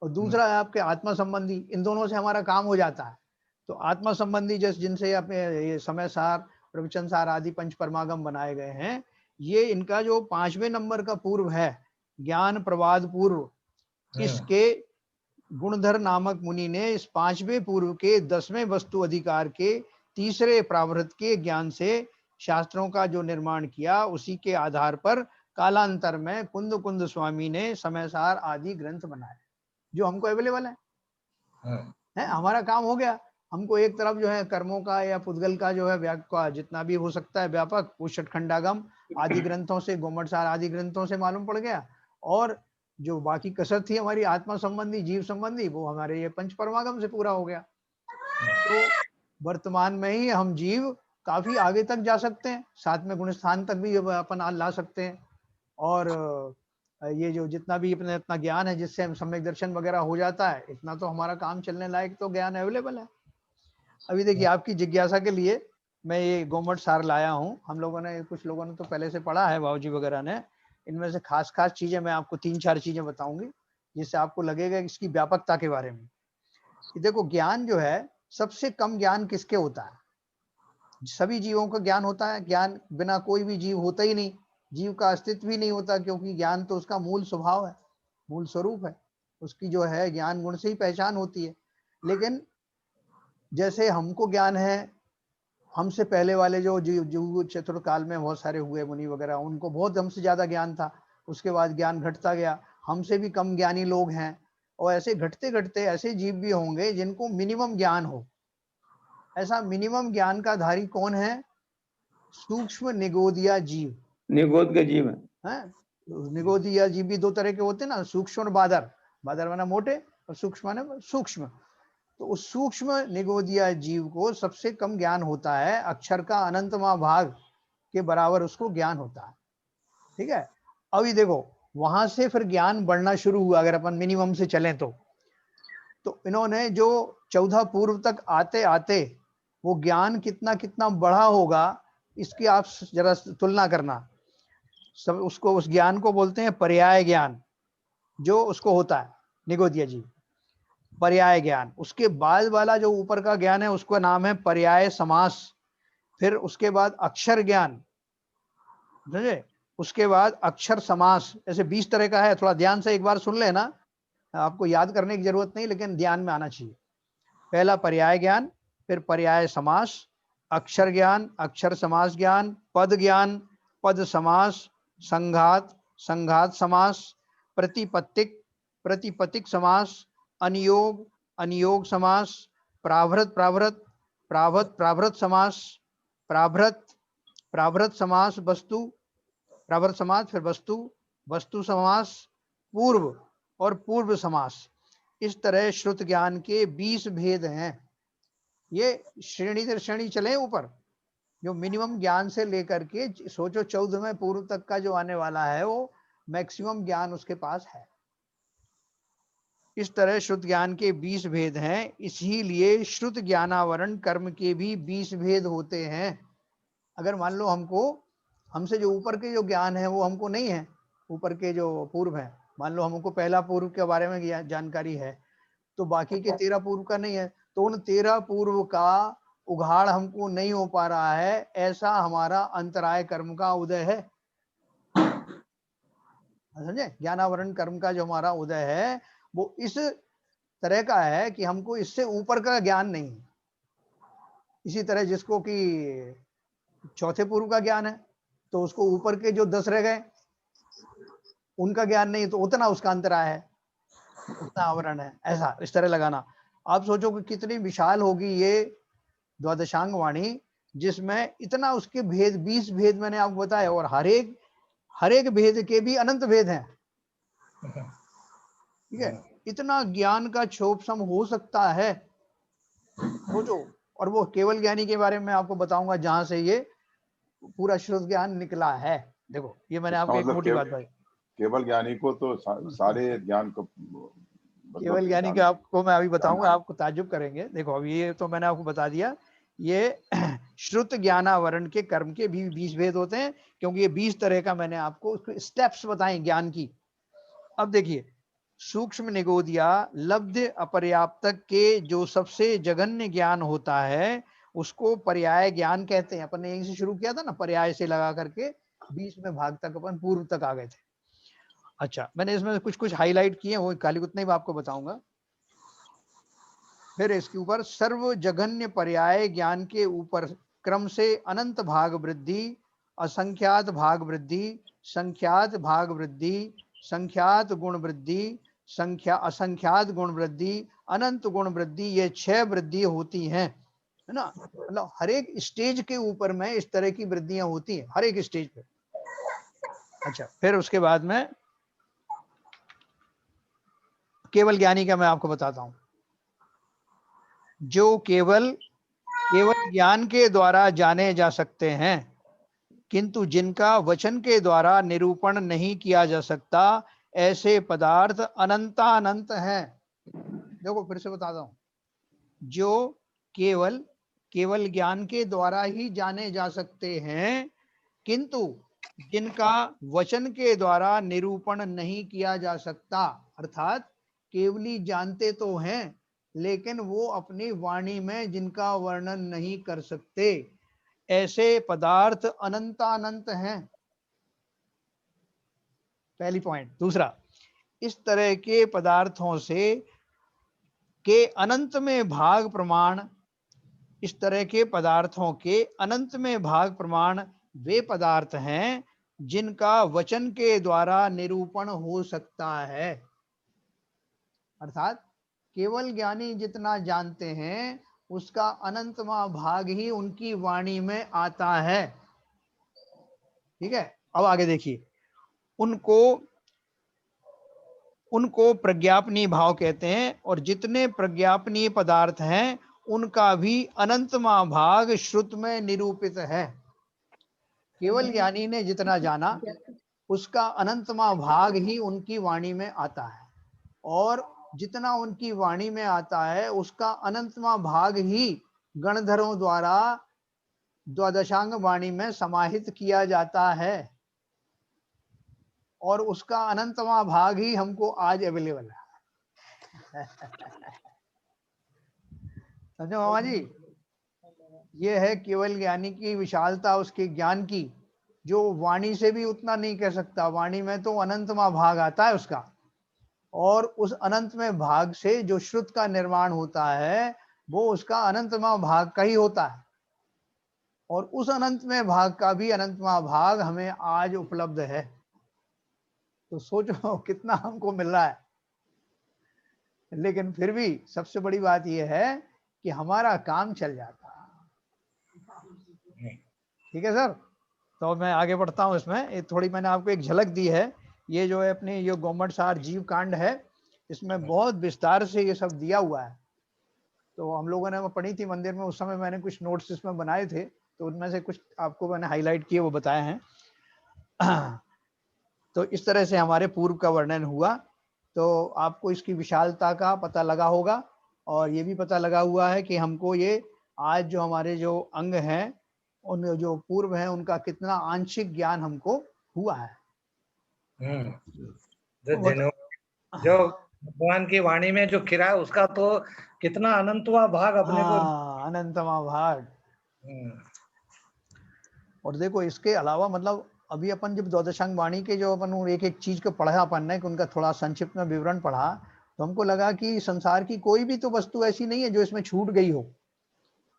और दूसरा है आपके आत्मा संबंधी। इन दोनों से हमारा काम हो जाता है। तो आत्मा संबंधी जैसे जिनसे अपने ये समय सार, प्रवचन सार आदि पंच परमागम बनाए गए हैं, ये इनका जो 5वें नंबर का पूर्व है, ज्ञान प्रवाद पूर्व, इसके गुणधर नामक मुनि ने इस 5वें पूर्व के 10वें वस्तु अधिकार के तीसरे प्रावृत के ज्ञान से शास्त्रों का जो निर्माण किया, उसी के आधार पर कालांतर में कुंद कुंद स्वामी ने समय सार आदि ग्रंथ बनाए, जो हमको अवेलेबल है। हमारा काम हो गया। हमको एक तरफ जो है कर्मों का या पुद्गल का जो है का जितना भी हो सकता है व्यापक, वो षटखंडागम आदि ग्रंथों से, गोमट सार आदि ग्रंथों से मालूम पड़ गया। और जो बाकी कसर थी हमारी आत्मा संबंधी, जीव संबंधी, वो हमारे ये पंच परमागम से पूरा हो गया। तो वर्तमान में ही हम जीव काफी आगे तक जा सकते हैं, साथ में गुण स्थान तक भी अपन ला सकते हैं। और ये जो जितना भी अपने इतना ज्ञान है जिससे हम सम्यक दर्शन वगैरह हो जाता है, इतना तो हमारा काम चलने लायक तो ज्ञान अवेलेबल है। अभी देखिए आपकी जिज्ञासा के लिए मैं ये गोमट सार लाया हूँ। हम लोगों ने, कुछ लोगों ने तो पहले से पढ़ा है, बाबूजी वगैरह ने। इनमें से खास खास चीजें मैं आपको 3-4 चीजें बताऊंगी, जिससे आपको लगेगा इसकी व्यापकता के बारे में। देखो ज्ञान जो है, सबसे कम ज्ञान किसके होता है? सभी जीवों का ज्ञान होता है। ज्ञान बिना कोई भी जीव होता ही नहीं, जीव का अस्तित्व ही नहीं होता, क्योंकि ज्ञान तो उसका मूल स्वभाव है, मूल स्वरूप है। उसकी जो है ज्ञान गुण से ही पहचान होती है। लेकिन जैसे हमको ज्ञान है, हमसे पहले वाले जो जीव चतुर काल में बहुत सारे हुए मुनि वगैरह, उनको बहुत हमसे ज्यादा ज्ञान था। उसके बाद ज्ञान घटता गया, हमसे भी कम ज्ञानी लोग हैं। और ऐसे घटते घटते ऐसे जीव भी होंगे जिनको मिनिमम ज्ञान हो। ऐसा मिनिमम ज्ञान का धारी कौन है? सूक्ष्म निगोदिया जीव। निगोद के जीव है। निगोदिया जीव भी 2 तरह के होते हैं ना, सूक्ष्म और बादर। बादर माना मोटे और सूक्ष्म माना सूक्ष्म। तो उस सूक्ष्म निगोदिया जीव को सबसे कम ज्ञान होता है, अक्षर का अनंतमा भाग के बराबर उसको ज्ञान होता है। ठीक है। अभी देखो वहां से फिर ज्ञान बढ़ना शुरू हुआ, अगर अपन मिनिमम से चलें तो इन्होंने जो 14 पूर्व तक आते आते वो ज्ञान कितना कितना बढ़ा होगा, इसकी आप जरा तुलना करना। सब उसको, उस ज्ञान को बोलते हैं पर्याय ज्ञान, जो उसको होता है निगोदिया जी, पर्याय ज्ञान। उसके बाद वाला जो ऊपर का ज्ञान है उसका नाम है पर्याय समास। फिर उसके बाद अक्षर ज्ञान, समझे? उसके बाद अक्षर समास। ऐसे 20 तरह का है, थोड़ा ध्यान से एक बार सुन लेना, आपको याद करने की जरूरत नहीं, लेकिन ध्यान में आना चाहिए। पहला पर्याय ज्ञान, फिर पर्याय समास, अक्षर ज्ञान, अक्षर समास ज्ञान, पद ज्ञान, पद समास, संघात, संघात समास, प्रतिपत्तिक, प्रतिपत्तिक समास, अनियोग, अनियोग समास, प्राभृत, प्राभृत, प्राभृत, प्राभृत समास, प्राभृत, प्राभृत समास, वस्तु, प्राभृत समास, फिर वस्तु, वस्तु समास, पूर्व और पूर्व समास। इस तरह श्रुत ज्ञान के 20 भेद हैं। ये श्रेणी दर श्रेणी चले ऊपर, जो मिनिमम ज्ञान से लेकर के सोचो 14वें पूर्व तक का जो आने वाला है, वो मैक्सिमम ज्ञान उसके पास है। इस तरह श्रुत ज्ञान के 20 भेद हैं। इसीलिए श्रुत ज्ञानावरण कर्म के भी 20 भेद होते हैं। अगर मान लो हमसे जो ऊपर के जो ज्ञान है वो हमको नहीं है, ऊपर के जो पूर्व है, मान लो हमको पहला पूर्व के बारे में जानकारी है, तो बाकी के 13 पूर्व का नहीं है। तो उन 13 पूर्व का उघाड़ हमको नहीं हो पा रहा है, ऐसा हमारा अंतराय कर्म का उदय है। समझे? ज्ञानावरण कर्म का जो हमारा उदय है वो इस तरह का है कि हमको इससे ऊपर का ज्ञान नहीं। इसी तरह जिसको कि चौथे पूर्व का ज्ञान है, तो उसको ऊपर के जो 10 रह गए उनका ज्ञान नहीं, तो उतना उसका अंतराय है, उतना आवरण है। ऐसा इस तरह लगाना। आप सोचो कि कितनी विशाल होगी ये द्वादशांग वाणी, जिसमें इतना उसके भेद, 20 भेद मैंने आपको बताया, और हर एक भेद के भी अनंत भेद हैं। ठीक है, इतना ज्ञान का क्षोभ हो सकता है, सोचो। और वो केवल ज्ञानी के बारे में आपको बताऊंगा जहां से ये पूरा श्रुत ज्ञान निकला है। देखो ये मैंने आपको एक मतलब मोटी बात बताई। केवल ज्ञानी को तो सारे ज्ञान को केवल ज्ञानी के आपको मैं अभी बताऊंगा, आपको ताज्जुब करेंगे। देखो अभी ये तो मैंने आपको बता दिया, ये श्रुत ज्ञानावरण के कर्म के भी 20 भेद होते हैं, क्योंकि ये 20 तरह का मैंने आपको स्टेप्स बताए ज्ञान की। अब देखिए, सूक्ष्म निगोदिया लब्ध अपर्याप्तक के जो सबसे जघन्य ज्ञान होता है उसको पर्याय ज्ञान कहते हैं। अपन ने यहीं से शुरू किया था ना, पर्याय से लगा करके 20वें भाग तक अपन पूर्व तक आ गए थे। अच्छा, मैंने इसमें कुछ कुछ हाईलाइट किए, वो खाली उतना ही आपको बताऊंगा। फिर इसके ऊपर सर्व जघन्य पर्याय ज्ञान के ऊपर क्रम से अनंत भाग वृद्धि, असंख्यात भाग वृद्धि, संख्यात भाग वृद्धि, संख्यात गुण वृद्धि, असंख्यात गुण वृद्धि, अनंत गुण वृद्धि, ये 6 वृद्धि होती हैं, है ना। मतलब हर एक स्टेज के ऊपर में इस तरह की वृद्धियां होती हैं, हर एक स्टेज पे। अच्छा, फिर उसके बाद में केवल ज्ञानी का मैं आपको बताता हूं। जो केवल ज्ञान के द्वारा जाने जा सकते हैं, किंतु जिनका वचन के द्वारा निरूपण नहीं किया जा सकता, ऐसे पदार्थ अनंतानंत हैं। देखो फिर से बताता हूं, जो केवल ज्ञान के द्वारा ही जाने जा सकते हैं, किंतु जिनका वचन के द्वारा निरूपण नहीं किया जा सकता, अर्थात केवली जानते तो हैं लेकिन वो अपनी वाणी में जिनका वर्णन नहीं कर सकते, ऐसे पदार्थ अनंतानंत हैं। पहली पॉइंट। दूसरा, इस तरह के पदार्थों से के अनंत में भाग प्रमाण, इस तरह के पदार्थों के अनंत में भाग प्रमाण वे पदार्थ हैं जिनका वचन के द्वारा निरूपण हो सकता है। अर्थात केवल ज्ञानी जितना जानते हैं उसका अनंतमा भाग ही उनकी वाणी में आता है। ठीक है, अब आगे देखिए, उनको प्रज्ञापनीय भाव कहते हैं, और जितने प्रज्ञापनीय पदार्थ हैं उनका भी अनंतमा भाग श्रुत में निरूपित है। केवल ज्ञानी ने जितना जाना उसका अनंतमा भाग ही उनकी वाणी में आता है, और जितना उनकी वाणी में आता है उसका अनंतमा भाग ही गणधरों द्वारा द्वादशांग वाणी में समाहित किया जाता है, और उसका अनंतमा भाग ही हमको आज अवेलेबल है। समझो मामा जी, ये है केवल ज्ञानी की विशालता, उसके ज्ञान की, जो वाणी से भी उतना नहीं कह सकता। वाणी में तो अनंतमा भाग आता है उसका, और उस अनंत में भाग से जो श्रुत का निर्माण होता है वो उसका अनंतमा भाग का ही होता है, और उस अनंत में भाग का भी अनंतमा भाग हमें आज उपलब्ध है। तो सोचो कितना हमको मिल रहा है। लेकिन फिर भी सबसे बड़ी बात यह है कि हमारा काम चल जाता है। ठीक है सर, तो मैं आगे बढ़ता हूँ। इसमें ये थोड़ी मैंने आपको एक झलक दी है। ये जो है अपनी ये गोमट सार जीव कांड है, इसमें बहुत विस्तार से ये सब दिया हुआ है। तो हम लोगों ने पढ़ी थी मंदिर में, उस समय मैंने कुछ नोट्स इसमें बनाए थे, तो उनमें से कुछ आपको मैंने हाईलाइट किए, वो बताए हैं। तो इस तरह से हमारे पूर्व का वर्णन हुआ। तो आपको इसकी विशालता का पता लगा होगा, और ये भी पता लगा हुआ है कि हमको ये आज जो हमारे जो अंग हैं, उन जो पूर्व हैं, उनका कितना आंशिक ज्ञान हमको हुआ है। जो भगवान की वाणी में जो खिरा है उसका तो कितना अनंतवा भाग अपने को, अनंतवा भाग। और देखो इसके अलावा मतलब अभी अपन जब द्वादशांग वाणी के जो अपन एक एक चीज को पढ़ा अपन ने, कि उनका थोड़ा संक्षिप्त में विवरण पढ़ा, तो हमको लगा कि संसार की कोई भी तो वस्तु ऐसी नहीं है जो इसमें छूट गई हो।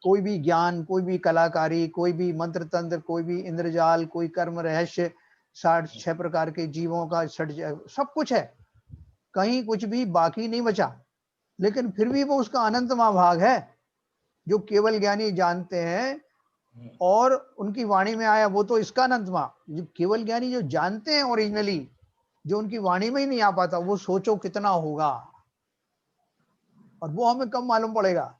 कोई भी ज्ञान, कोई भी कलाकारी, कोई भी मंत्र तंत्र, कोई भी इंद्रजाल, कोई कर्म रहस्य, 66 प्रकार के जीवों का सब कुछ है, कहीं कुछ भी बाकी नहीं बचा। लेकिन फिर भी वो उसका अनंतमा भाग है जो केवल ज्ञानी जानते हैं, और उनकी वाणी में आया वो तो इसका अनंतमा। जो केवल ज्ञानी जो जानते हैं ओरिजिनली, जो उनकी वाणी में ही नहीं आ पाता, वो सोचो कितना होगा, और वो हमें कब मालूम पड़ेगा?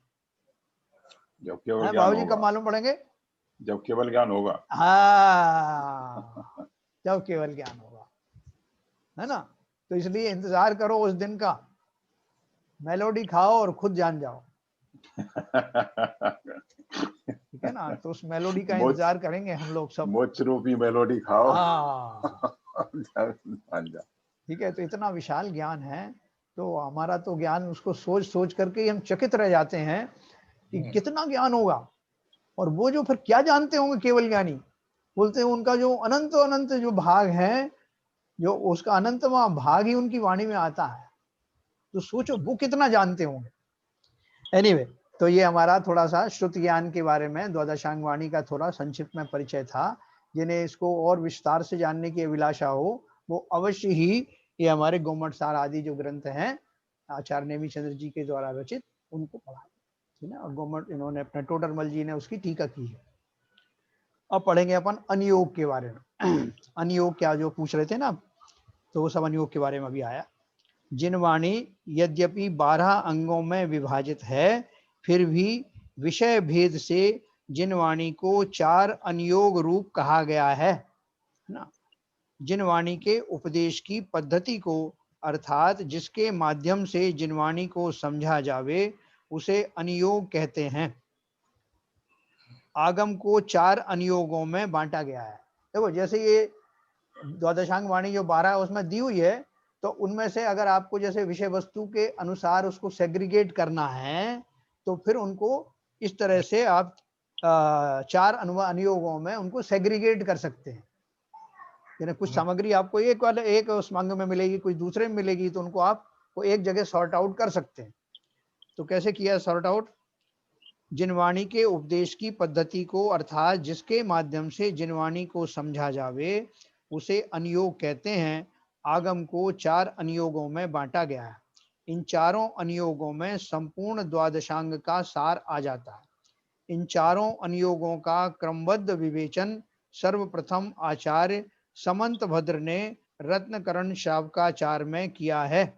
जब केवल ज्ञान बाबूजी कब होगा, मालूम पड़ेंगे? जब केवल ज्ञान होगा। हाँ, जब केवल ज्ञान होगा, है ना। तो इसलिए इंतजार करो उस दिन का, मेलोडी खाओ और खुद जान जाओ, ठीक है ना। तो उस मेलोडी का मोक्ष इंतजार करेंगे हम लोग सब। मोक्ष रूपी मेलोडी खाओ। हाँ, मान जा। ठीक है। तो इतना विशाल ज्ञान है, तो हमारा तो ज्ञान, उसको सोच सोच करके ही हम चकित रह जाते हैं कि कितना ज्ञान होगा। और वो जो फिर क्या जानते होंगे केवल ज्ञानी, बोलते हैं उनका जो अनंत अनंत जो भाग है, जो उसका अनंतवा भाग ही उनकी वाणी में आता है। तो सोचो वो कितना जानते होंगे। एनीवे, तो ये हमारा थोड़ा सा श्रुति ज्ञान के बारे में द्वादशांग वाणी का थोड़ा संक्षिप्त में परिचय था। जिन्हें इसको और विस्तार से जानने की अभिलाषा हो, वो अवश्य ही ये हमारे गोमट सार आदि जो ग्रंथ हैं आचार्य नेमी चंद्र जी के द्वारा रचित, उनको पढ़ा, ठीक है। और गोमट इन्होंने अपने टोडरमल जी ने उसकी टीका की है। अब पढ़ेंगे अपन अनियोग के बारे में। अनियोग क्या, जो पूछ रहे थे ना, तो वो सब अनियोग के बारे में अभी आया। जिन वाणी यद्यपि 12 अंगों में विभाजित है, फिर भी विषय भेद से जिन वाणी को 4 अनियोग रूप कहा गया है ना। जिन वाणी के उपदेश की पद्धति को, अर्थात जिसके माध्यम से जिन वाणी को समझा जावे, उसे अनियोग कहते हैं। आगम को 4 अनियोगों में बांटा गया है। देखो, जैसे ये द्वादशांग वाणी जो 12 है उसमें दी हुई है, तो उनमें से अगर आपको जैसे विषय वस्तु के अनुसार उसको सेग्रीगेट करना है, तो फिर उनको इस तरह से आप 4 अनुयोगों में उनको सेग्रीगेट कर सकते हैं। यानी कुछ सामग्री आपको एक वाले एक उस अंग में मिलेगी, कुछ दूसरे में मिलेगी, तो उनको आप वो एक जगह सॉर्ट आउट कर सकते हैं। तो कैसे किया सॉर्ट आउट? जिन वाणी के उपदेश की पद्धति को, अर्थात जिसके माध्यम से जिन वाणी को समझा जावे, उसे अनियोग कहते हैं। आगम को 4 अनियोगों में बांटा गया है। इन चारों अनियोगों में संपूर्ण द्वादशांग का सार आ जाता है। इन चारों अनियोगों का क्रमबद्ध विवेचन सर्वप्रथम आचार्य समंत भद्र ने रत्नकरण शावकाचार में किया है।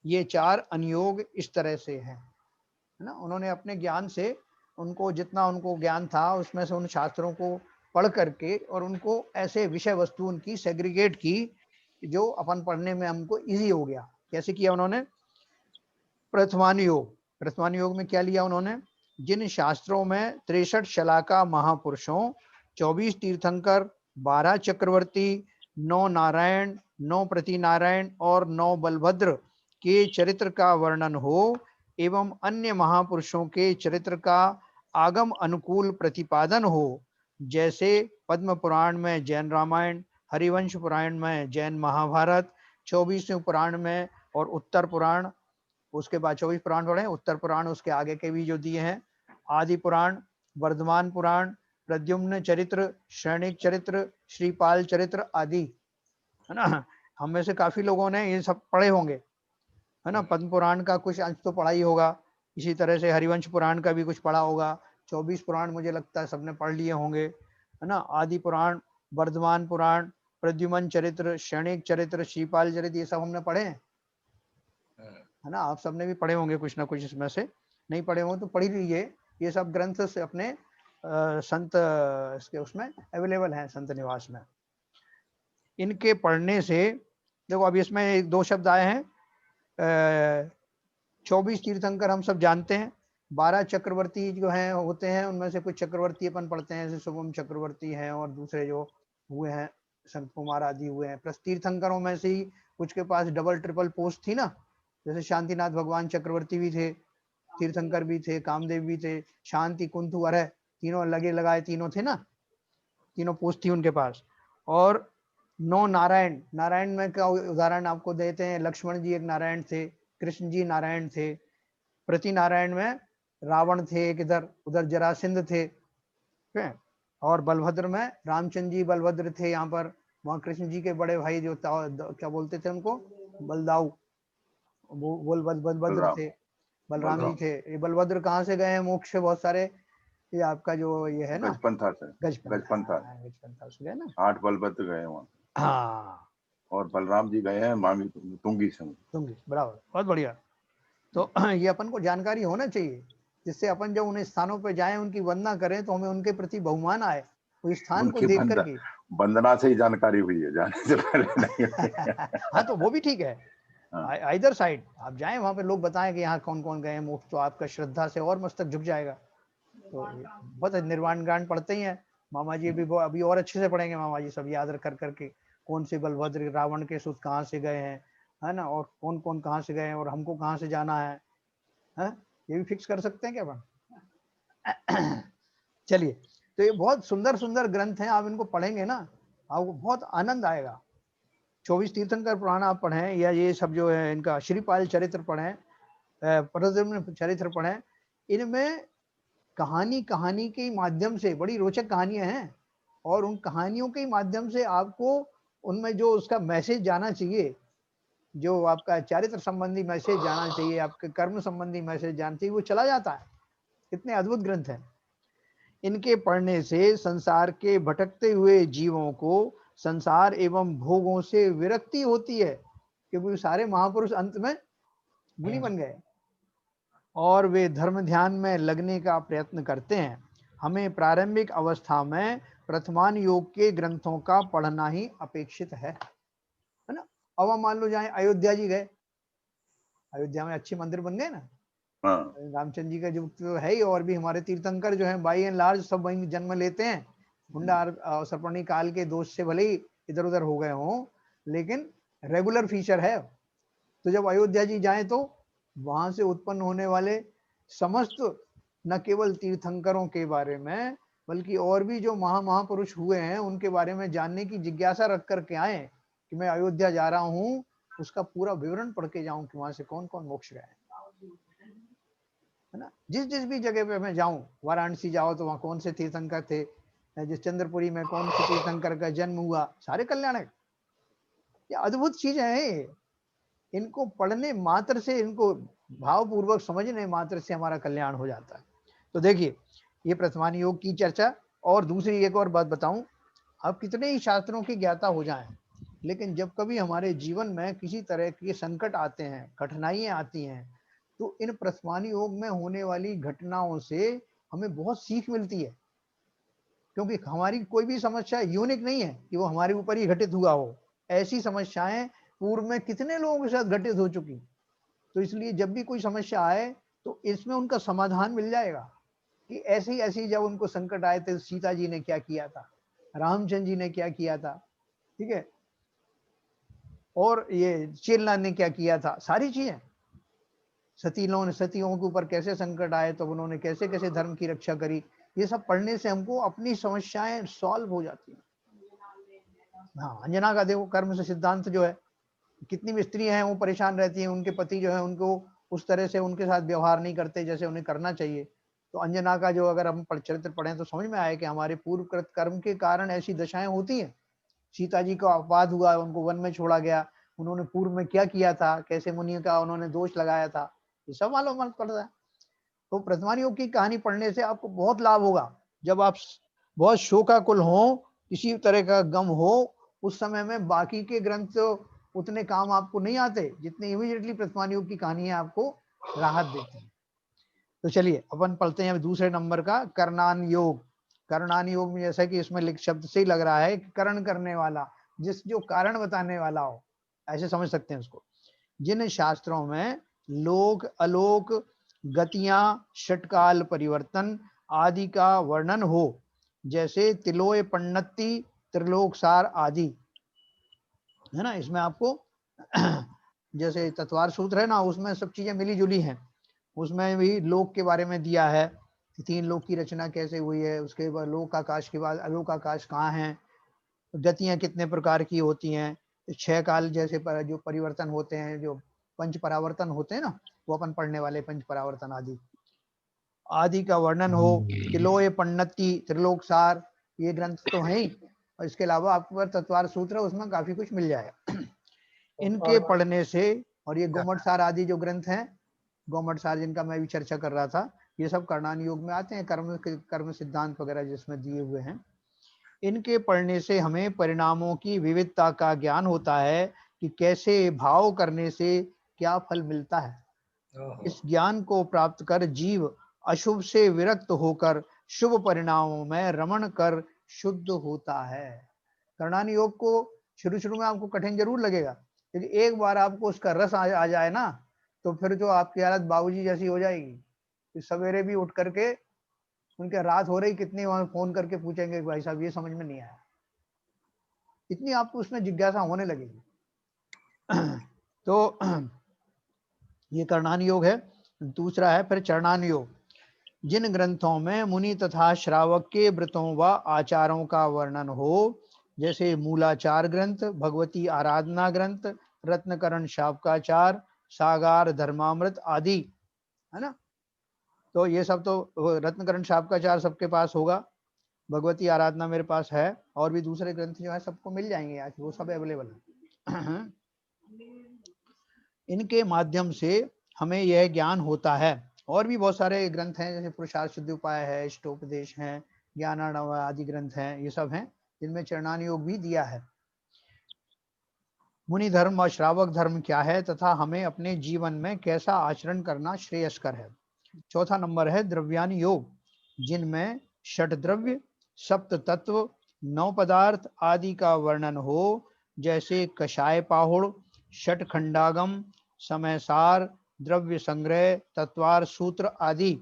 ये 4 अनियोग इस तरह से हैं, है ना। उन्होंने अपने ज्ञान से, उनको जितना उनको ज्ञान था उसमें से उन शास्त्रों को पढ़ करके और उनको ऐसे विषय वस्तु उनकी सेग्रीगेट की जो अपन पढ़ने में हमको इजी हो गया। कैसे किया उन्होंने? प्रथमानुयोग। प्रथमानुयोग में क्या लिया उन्होंने? जिन शास्त्रों में 63 शलाका महापुरुषों, 24 तीर्थंकर, 12 चक्रवर्ती, 9 नारायण, 9 प्रतिनारायण और 9 बलभद्र के चरित्र का वर्णन हो, एवं अन्य महापुरुषों के चरित्र का आगम अनुकूल प्रतिपादन हो, जैसे पद्म पुराण में जैन रामायण, हरिवंश पुराण में जैन महाभारत, 24वें पुराण में और उत्तर पुराण, उसके बाद 24 पुराण पढ़े, उत्तर पुराण उसके आगे के भी जो दिए हैं, आदि पुराण, वर्धमान पुराण, प्रद्युम्न चरित्र, श्रेणिक चरित्र, श्रीपाल चरित्र आदि, है ना। हम में से काफी लोगों ने ये सब पढ़े होंगे, है ना। पद्म पुराण का कुछ अंश तो पढ़ा ही होगा, इसी तरह से हरिवंश पुराण का भी कुछ पढ़ा होगा, 24 पुराण मुझे लगता है सबने पढ़ लिए होंगे, है ना। आदि पुराण, वर्धमान पुराण, प्रद्युम्न चरित्र, श्रेणिक चरित्र, श्रीपाल चरित्र, ये सब हमने पढ़े हैं, है ना। आप सबने भी पढ़े होंगे कुछ ना कुछ इसमें से। नहीं पढ़े होंगे तो पढ़ लीजिए, ये सब ग्रंथ से अपने संत इसके उसमें अवेलेबल हैं, संत निवास में। इनके पढ़ने से देखो, अभी इसमें 1-2 शब्द आए हैं। 24 तीर्थंकर हम सब जानते हैं, 12 चक्रवर्ती जो हैं होते हैं, उनमें से कुछ चक्रवर्ती अपन पढ़ते हैं, जैसे शुभम चक्रवर्ती हैं और दूसरे जो हुए हैं संत कुमार आदि हुए हैं। प्लस तीर्थंकरों में से ही कुछ के पास डबल ट्रिपल पोस्ट थी ना, जैसे शांतिनाथ भगवान चक्रवर्ती भी थे, तीर्थंकर भी थे, कामदेव भी थे, शांति कुंतु अरह, तीनों लगे लगाए तीनों थे ना, तीनों पोस्ट थी उनके पास। और 9 नारायण, नारायण में का उदाहरण आपको देते हैं, लक्ष्मण जी एक नारायण थे, कृष्ण जी नारायण थे। प्रति नारायण में रावण थे एक, इधर उधर जरासिंध थे, ठीक है। और बलभद्र में रामचंद्र जी बलभद्र थे यहाँ पर, वहाँ कृष्ण जी के बड़े भाई जो क्या बोलते थे उनको, बलदाऊ, वो बलभद्र थे, बलराम जी थे। ये बलभद्र कहाँ से गए हैं मोक्ष? बहुत सारे, ये आपका जो ये है ना गजपंथा से, गजपंथा गजपंथा से गए ना, 8 बलभद्र गए वहाँ। हाँ। और बलराम जी गए हैं मामी तुंगी संग। तुंगी, बराबर, बहुत बढ़िया। तो ये अपन को जानकारी होना चाहिए, जिससे अपन जब उन स्थानों पर जाएं, उनकी वंदना करें, तो हमें उनके प्रति बहुमान आए, उस स्थान को उनकी देख करके। वंदना से ही जानकारी हुई है, जाने से पहले नहीं हुई। हाँ, तो वो भी ठीक है। हाँ। इधर साइड आप जाएं, वहां पे लोग बताएं कि यहाँ कौन कौन गए हैं मोक्ष, तो आपका श्रद्धा से और मस्तक झुक जाएगा। तो बहुत निर्वाण गान पढ़ते ही हैं मामा जी, अभी और अच्छे से पढ़ेंगे मामा जी, सब याद कर करके, कौन से बलभद्र रावण के सुत कहाँ से गए हैं, है ना, और कौन कौन कहाँ से गए हैं, और हमको कहाँ से जाना है, ये भी फिक्स कर सकते हैं क्या अपन? चलिए, तो ये बहुत सुंदर सुंदर ग्रंथ हैं, आप इनको पढ़ेंगे ना, आपको बहुत आनंद आएगा। 24 तीर्थंकर पुराण आप पढ़ें, या ये सब जो है इनका श्रीपाल चरित्र पढ़ें, परद्रुम्न चरित्र पढ़ें, इनमें कहानी के माध्यम से बड़ी रोचक कहानियां हैं, और उन कहानियों के माध्यम से आपको उनमें जो उसका मैसेज जाना चाहिए, जो आपका चारित्र संबंधी मैसेज जाना चाहिए, आपके कर्म संबंधी मैसेज जाना चाहिए, वो चला जाता है। कितने अद्भुत ग्रंथ हैं। इनके पढ़ने से संसार के भटकते हुए जीवों को संसार एवं भोगों से विरक्ति होती है, क्योंकि सारे महापुरुष अंत में मुनि बन गए और वे धर्म ध्यान में लगने का प्रयत्न करते हैं। हमें प्रारंभिक अवस्था में प्रथमान योग के ग्रंथों का पढ़ना ही अपेक्षित है ना। अब हम मान लो जाए अयोध्या जी गए, अयोध्या में अच्छे मंदिर बन गए ना, रामचंद्र जी का जो तो है ही, और भी हमारे तीर्थंकर जो है बाई एंड लार्ज सब वहीं जन्म लेते हैं। हुंडा सरपणी काल के दोष से भले ही इधर उधर हो गए हों, लेकिन रेगुलर फीचर है। तो जब अयोध्या जी जाएं, तो वहां से उत्पन्न होने वाले समस्त न केवल तीर्थंकरों के बारे में, बल्कि और भी जो महापुरुष हुए हैं उनके बारे में जानने की जिज्ञासा रख करके आए, कि मैं अयोध्या जा रहा हूँ, उसका पूरा विवरण पढ़ के जाऊं कि वहां से कौन कौन मोक्ष गए, है ना। जिस जिस भी जगह पे मैं जाऊं, वाराणसी जाओ तो वहां कौन से तीर्थंकर थे, जिस चंद्रपुरी में कौन से तीर्थंकर का जन्म हुआ, सारे कल्याणक। ये अद्भुत चीजें हैं, इनको पढ़ने मात्र से, इनको भावपूर्वक समझने मात्र से हमारा कल्याण हो जाता है। तो देखिए, ये प्रथमान योग की चर्चा। और दूसरी एक और बात बताऊं, अब कितने ही शास्त्रों की ज्ञाता हो जाएं, लेकिन जब कभी हमारे जीवन में किसी तरह के संकट आते हैं, कठिनाइयां आती हैं, तो इन प्रथमान योग में होने वाली घटनाओं से हमें बहुत सीख मिलती है। क्योंकि हमारी कोई भी समस्या यूनिक नहीं है कि वो हमारे ऊपर ही घटित हुआ हो, ऐसी समस्याएं पूर्व में कितने लोगों के साथ घटित हो चुकी। तो इसलिए जब भी कोई समस्या आए, तो इसमें उनका समाधान मिल जाएगा कि ऐसी ऐसी जब उनको संकट आए थे, सीता जी ने क्या किया था, रामचंद्र जी ने क्या किया था, ठीक है, और ये चेलनाथ ने क्या किया था, सारी चीजें। सतियों के ऊपर कैसे संकट आए, तो उन्होंने कैसे कैसे धर्म की रक्षा करी, ये सब पढ़ने से हमको अपनी समस्याएं सॉल्व हो जाती हैं। हाँ, अंजना का देखो कर्म से सिद्धांत जो है, कितनी भी स्त्री हैं वो परेशान रहती हैं, उनके पति जो है उनको उस तरह से उनके साथ व्यवहार नहीं करते जैसे उन्हें करना चाहिए। तो अंजना का जो अगर हम चरित्र पढ़ें तो समझ में आए कि हमारे पूर्वकृत कर्म के कारण ऐसी दशाएं होती हैं। सीता जी का अपवाद हुआ, उनको वन में छोड़ा गया, उन्होंने पूर्व में क्या किया था, कैसे मुनि का उन्होंने दोष लगाया था, ये सब मालूम पड़ता है। तो प्रथमान योग की कहानी पढ़ने से आपको बहुत लाभ होगा। जब आप बहुत शोकाकुल हो, किसी तरह का गम हो, उस समय में बाकी के ग्रंथ तो उतने काम आपको नहीं आते जितने इमीडिएटली प्रथमान योग की कहानियां आपको राहत देती हैं। तो चलिए अपन पढ़ते हैं दूसरे नंबर का कर्णान योग। कर्णान योग में जैसा कि इसमें शब्द से ही लग रहा है कि करण करने वाला, जिस जो कारण बताने वाला हो, ऐसे समझ सकते हैं उसको। जिन शास्त्रों में लोक अलोक गतियां, षटकाल परिवर्तन आदि का वर्णन हो, जैसे तिलोय पन्नति, त्रिलोकसार आदि, है ना। इसमें आपको जैसे तत्वार सूत्र है ना, उसमें सब चीजें मिली जुली हैं। उसमें भी लोक के बारे में दिया है कि 3 लोक की रचना कैसे हुई है, उसके बाद लोक आकाश के बाद अलोक आकाश कहाँ है, गतियां कितने प्रकार की होती हैं, 6 काल जैसे जो परिवर्तन होते हैं, जो पंच परावर्तन होते हैं ना, वो अपन पढ़ने वाले पंच परावर्तन आदि का वर्णन हो। तिलोय पन्नति, त्रिलोकसार, ये ग्रंथ तो है ही, और इसके अलावा आपको तत्वार सूत्र है, उसमें काफी कुछ मिल जाएगा इनके पढ़ने से। और ये गोमटसार आदि जो ग्रंथ हैं, गोमटसार जिनका मैं भी चर्चा कर रहा था, ये सब कर्णान योग में आते हैं, कर्म सिद्धांत वगैरह जिसमें दिए हुए हैं। इनके पढ़ने से हमें परिणामों की विविधता का ज्ञान होता है कि कैसे भाव करने से क्या फल मिलता है। इस ज्ञान को प्राप्त कर जीव अशुभ से विरक्त होकर शुभ परिणामों में रमण कर शुद्ध होता है। करणानी योग को शुरू में आपको कठिन जरूर लगेगा, लेकिन एक बार आपको उसका रस आ जाए ना, तो फिर जो आपकी हालत बाबूजी जैसी हो जाएगी कि सवेरे भी उठ करके उनके रात हो रही कितनी वहां फोन करके पूछेंगे भाई साहब ये समझ में नहीं आया, इतनी आपको उसमें जिज्ञासा होने लगेगी। तो ये करणान योग है। दूसरा है फिर चरणान योग। जिन ग्रंथों में मुनि तथा श्रावक के व्रतों व आचारों का वर्णन हो, जैसे मूलाचार ग्रंथ, भगवती आराधना ग्रंथ, रत्नकरण शावकाचार, सागार धर्मामृत आदि, है ना। तो ये सब तो रत्नकरण शावकाचार सबके पास होगा, भगवती आराधना मेरे पास है, और भी दूसरे ग्रंथ जो है सबको मिल जाएंगे आज, वो सब अवेलेबल है। इनके माध्यम से हमें यह ज्ञान होता है। और भी बहुत सारे ग्रंथ हैं, जैसे पुरुषार्थ सिद्धि उपाय है, इष्टोपदेश है, ज्ञानार्णव आदि ग्रंथ हैं, ये सब हैं जिनमें चरणान योग भी दिया है। मुनि धर्म और श्रावक धर्म क्या है तथा हमें अपने जीवन में कैसा आचरण करना श्रेयस्कर है। चौथा नंबर है द्रव्यान योग, जिनमें षट द्रव्य, सप्त तत्व, 9 पदार्थ आदि का वर्णन हो, जैसे कषाय पाहुड़, षट खंडागम, समय सार, द्रव्य संग्रह, तत्वार सूत्र आदि,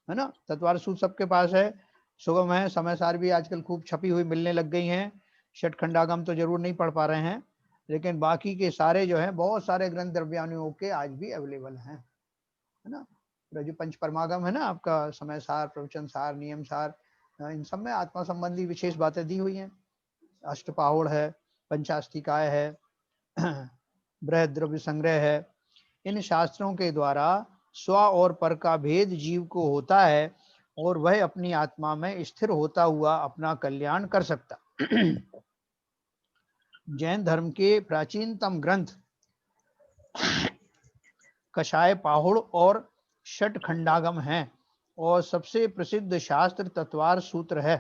है ना। तत्वार सूत्र सबके पास है, सुगम है, समय सार भी आजकल खूब छपी हुई मिलने लग गई हैं। षट खंडागम तो जरूर नहीं पढ़ पा रहे हैं, लेकिन बाकी के सारे जो है बहुत सारे ग्रंथ द्रव्यानुयोग के आज भी अवेलेबल हैं, है ना। जो पंच परमागम है ना आपका, समय सार, प्रवचन सार, नियम सार, इन सब में आत्मा संबंधी विशेष बातें दी हुई हैं। अष्टपाहुड़ है, पंचास्तिकाय है, बृहद द्रव्य संग्रह है। इन शास्त्रों के द्वारा स्व और पर का भेद जीव को होता है और वह अपनी आत्मा में स्थिर होता हुआ अपना कल्याण कर सकता। जैन धर्म के प्राचीनतम ग्रंथ कषाय पाहुड़ और षट खंडागम हैं, और सबसे प्रसिद्ध शास्त्र तत्वार सूत्र है।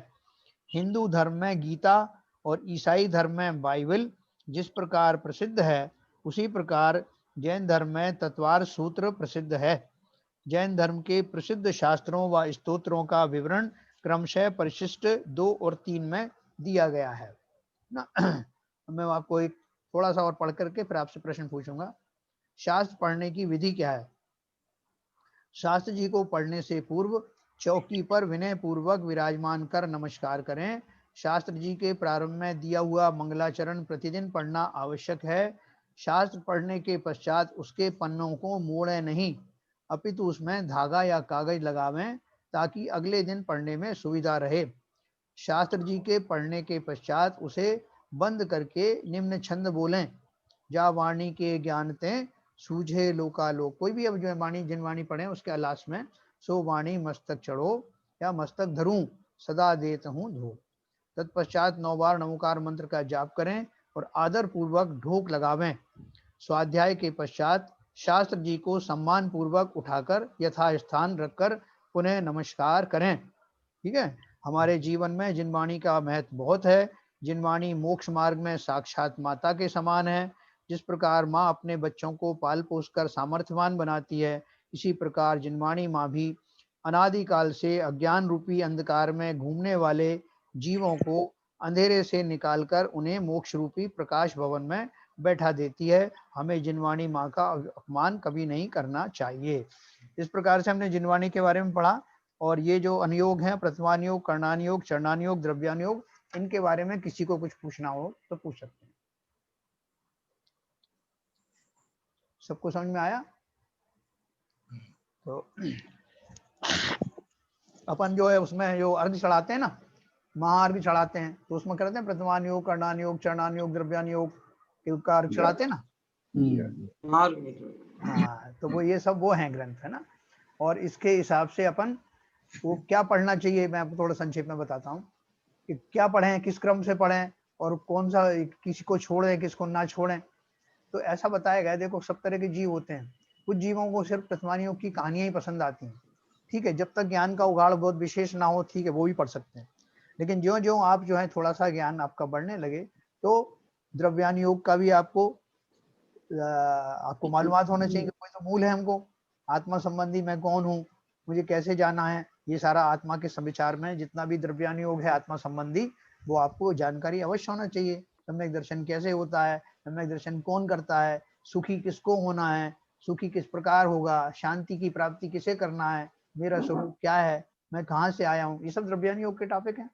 हिंदू धर्म में गीता और ईसाई धर्म में बाइबल जिस प्रकार प्रसिद्ध है, उसी प्रकार जैन धर्म में तत्वार सूत्र प्रसिद्ध है। जैन धर्म के प्रसिद्ध शास्त्रों व स्तोत्रों का विवरण क्रमशः परिशिष्ट 2 और 3 में दिया गया है ना। मैं आपको एक थोड़ा सा और पढ़ करके फिर आपसे प्रश्न पूछूंगा। शास्त्र पढ़ने की विधि क्या है। शास्त्र जी को पढ़ने से पूर्व चौकी पर विनय पूर्वक विराजमान कर नमस्कार करें। शास्त्र जी के प्रारंभ में दिया हुआ मंगलाचरण प्रतिदिन पढ़ना आवश्यक है। शास्त्र पढ़ने के पश्चात उसके पन्नों को मोड़ें नहीं, अपितु उसमें धागा या कागज लगावें ताकि अगले दिन पढ़ने में सुविधा रहे। शास्त्र जी के पढ़ने के पश्चात उसे बंद करके निम्न छंद बोलें। जा वाणी के ज्ञानते सूझे लोकालोक। कोई भी अब जो वाणी जिन वाणी पढ़े उसके अलास में सो वाणी मस्तक चढ़ो या मस्तक धरूं सदा देत हूँ धो। तत्पश्चात 9 बार नमोकार मंत्र का जाप करें और आदर पूर्वक ढोक लगावें। स्वाध्याय के पश्चात शास्त्र जी को सम्मान पूर्वक उठाकर यथास्थान रखकर पुनः नमस्कार करें। ठीक है। हमारे जीवन में जिनवाणी का महत्व बहुत है। जिनवाणी मोक्ष मार्ग में साक्षात माता के समान है। जिस प्रकार माँ अपने बच्चों को पाल पोस कर सामर्थ्यवान बनाती है, इसी प्रकार जिनवाणी माँ भी अनादिकाल से अज्ञान रूपी अंधकार में घूमने वाले जीवों को अंधेरे से निकालकर उन्हें मोक्ष रूपी प्रकाश भवन में बैठा देती है। हमें जिनवाणी माँ का अपमान कभी नहीं करना चाहिए। इस प्रकार से हमने जिनवाणी के बारे में पढ़ा, और ये जो अनुयोग हैं, प्रथमान योग, कर्णान योग, चरणान योग, द्रव्यान योग, इनके बारे में किसी को कुछ पूछना हो तो पूछ सकते हैं। सबको समझ में आया? तो अपन जो है उसमें जो अर्घ चढ़ाते हैं ना, महाअर्घ चढ़ाते हैं, तो उसमें करते हैं प्रथमान योग, कर्णान योग, चरणान योग, द्रव्यान योग का अर्घ चढ़ाते हैं ना। हाँ, तो वो ये सब वो हैं ग्रंथ, है ना। और इसके हिसाब से अपन वो क्या पढ़ना चाहिए, मैं आपको थोड़ा संक्षेप में बताता हूँ कि क्या पढ़ें, किस क्रम से पढ़ें, और कौन सा किसी को छोड़ें किसको ना छोड़ें। तो ऐसा बताया गया, देखो सब तरह के जीव होते हैं। कुछ जीवों को सिर्फ प्रथमान योग की कहानियां ही पसंद आती हैं, ठीक है, जब तक ज्ञान का उगाड़ बहुत विशेष ना हो, ठीक है, वो भी पढ़ सकते हैं। लेकिन ज्यों ज्यों आप जो है थोड़ा सा ज्ञान आपका बढ़ने लगे तो द्रव्यान योग का भी आपको मालूमात होना चाहिए कि कोई तो मूल है हमको, आत्मा संबंधी मैं कौन हूँ, मुझे कैसे जाना है, ये सारा आत्मा के विचार में जितना भी द्रव्यान योग है आत्मा संबंधी, वो आपको जानकारी अवश्य होना चाहिए। सम्यक दर्शन कैसे होता है, सम्यक दर्शन कौन करता है, सुखी किसको होना है, सुखी किस प्रकार होगा, शांति की प्राप्ति किसे करना है, मेरा स्वरूप क्या है, मैं कहाँ से आया हूँ, ये सब द्रव्यान योग के टॉपिक हैं।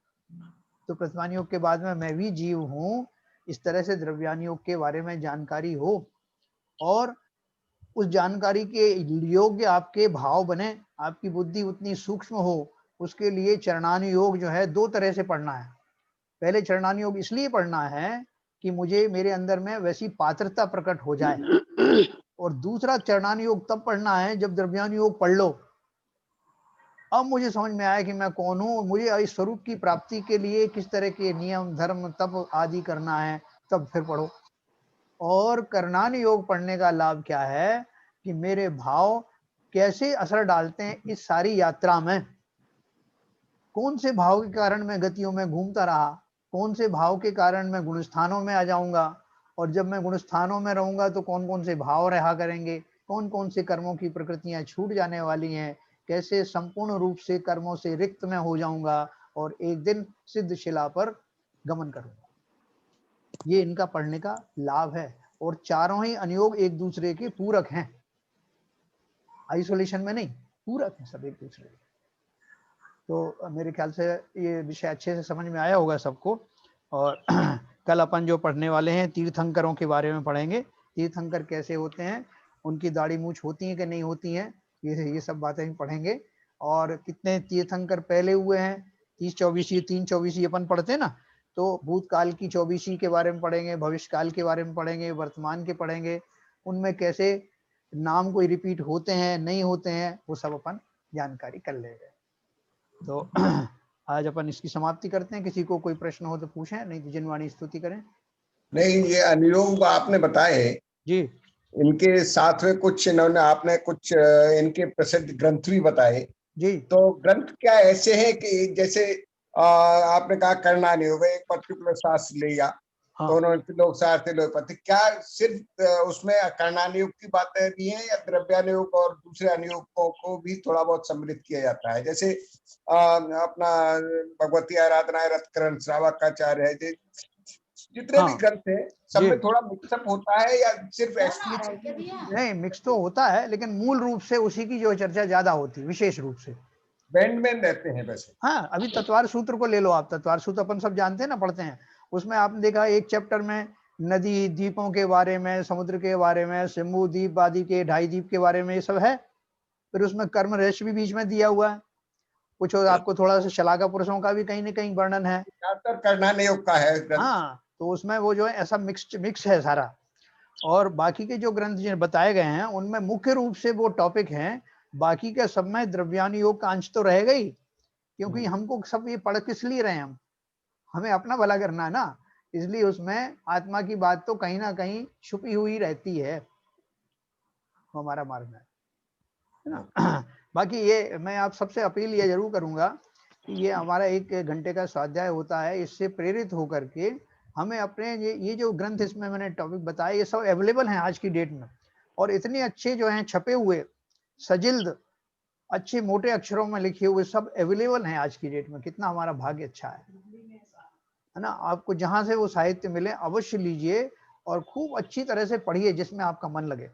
तो प्रतिमान योग के बाद में मैं भी जीव हूँ, इस तरह से द्रव्यान योग के बारे में जानकारी हो और उस जानकारी के योग्य आपके भाव बने, आपकी बुद्धि उतनी सूक्ष्म हो, उसके लिए चरणानुयोग जो है 2 तरह से पढ़ना है। पहले चरणानुयोग इसलिए पढ़ना है कि मुझे मेरे अंदर में वैसी पात्रता प्रकट हो जाए, और दूसरा चरणानुयोग तब पढ़ना है जब द्रव्यानुयोग पढ़ लो, अब मुझे समझ में आया कि मैं कौन हूँ, मुझे इस स्वरूप की प्राप्ति के लिए किस तरह के नियम धर्म तप आदि करना है, तब फिर पढ़ो। और कर्णान योग पढ़ने का लाभ क्या है कि मेरे भाव कैसे असर डालते हैं इस सारी यात्रा में, कौन से भाव के कारण मैं गतियों में घूमता रहा, कौन से भाव के कारण मैं गुणस्थानों में आ जाऊंगा, और जब मैं गुणस्थानों में रहूंगा तो कौन कौन से भाव रहा करेंगे, कौन कौन से कर्मों की प्रकृतियां छूट जाने वाली हैं, कैसे संपूर्ण रूप से कर्मों से रिक्त मैं हो जाऊंगा और एक दिन सिद्ध शिला पर गमन करूंगा। ये इनका पढ़ने का लाभ है। और चारों ही अनुयोग एक दूसरे के पूरक हैं, आइसोलेशन में नहीं, पूरक हैं सब एक दूसरे के। तो मेरे ख्याल से ये विषय अच्छे से समझ में आया होगा सबको। और कल अपन जो पढ़ने वाले हैं तीर्थंकरों के बारे में पढ़ेंगे, तीर्थंकर कैसे होते हैं, उनकी दाढ़ी मूछ होती है कि नहीं होती है, ये सब बातें हम पढ़ेंगे। और कितने तीर्थंकर पहले हुए हैं, 30 24 3 24 अपन पढ़ते हैं ना, तो भूतकाल की 24 के बारे में पढ़ेंगे, भविष्य काल के बारे में पढ़ेंगे, वर्तमान के पढ़ेंगे, उनमें कैसे नाम कोई रिपीट होते हैं नहीं होते हैं, वो सब अपन जानकारी कर लेंगे। तो आज अपन इसकी समाप्ति करते हैं। किसी को कोई प्रश्न हो तो पूछें, नहीं तो जिनवाणी स्तुति करें। नहीं, ये अनुयोग आपने बताए जी, इनके साथ में कुछ इन्होंने आपने कुछ इनके प्रसिद्ध ग्रंथ भी बताए। जी, तो ग्रंथ क्या ऐसे हैं कि जैसे आपने कहा कर्णानुयोग, एक पर्टिकुलर शास्त्र लिया, हाँ, तो उन्होंने लोक सारथी लोकपति, क्या सिर्फ उसमें कर्णानुयोग की बातें भी हैं या द्रव्यानुयोग और दूसरे अनुयोगों को भी थोड़ा बहुत सम्मिलित किया जाता है? जैसे अपना भगवती आराधना, रथकरण, श्रावकाचार्य है, जितने भी ग्रंथ हैं सब में थोड़ा मिक्सअप होता है या सिर्फ एक्सप्लिसिट? नहीं, मिक्स तो होता है, लेकिन मूल रूप से उसी की जो चर्चा ज्यादा होती है, विशेष रूप से बैंड में रहते हैं वैसे। हाँ, अभी तत्वार सूत्र को ले लो आप, तत्वार सूत्र अपन सब जानते हैं ना, पढ़ते हैं, उसमें आपने देखा एक चैप्टर में नदी द्वीपों के बारे में, समुद्र के बारे में, शंभु द्वीप आदि के 2.5 द्वीप के बारे में, ये सब है। फिर उसमें कर्म रहस्य भी बीच में दिया हुआ है, कुछ आपको थोड़ा सा शलाका पुरुषों का भी कहीं ना कहीं वर्णन है, कर्णानुयोग का है ग्रंथ। हाँ, तो उसमें वो जो है ऐसा मिक्स है सारा। और बाकी के जो ग्रंथ जो बताए गए हैं उनमें मुख्य रूप से वो टॉपिक हैं, बाकी का सब में द्रव्यानुयोग का अंश तो रहेगा ही, क्योंकि हमको सब ये पढ़ किस लिए रहे हैं, हमें अपना भला करना है ना, इसलिए उसमें आत्मा की बात तो कहीं ना कहीं छुपी हुई रहती है, हमारा मार्ग है ना। बाकी ये मैं आप सबसे अपील ये जरूर करूंगा कि ये हमारा 1 घंटे का स्वाध्याय होता है, इससे प्रेरित होकर के हमें अपने ये जो ग्रंथ इसमें मैंने टॉपिक बताए ये सब अवेलेबल हैं आज की डेट में, और इतने अच्छे जो हैं छपे हुए सजिल्द अच्छे मोटे अक्षरों में लिखे हुए सब अवेलेबल हैं आज की डेट में। कितना हमारा भाग्य अच्छा है ना। आपको जहां से वो साहित्य मिले अवश्य लीजिए और खूब अच्छी तरह से पढ़िए, जिसमें आपका मन लगे।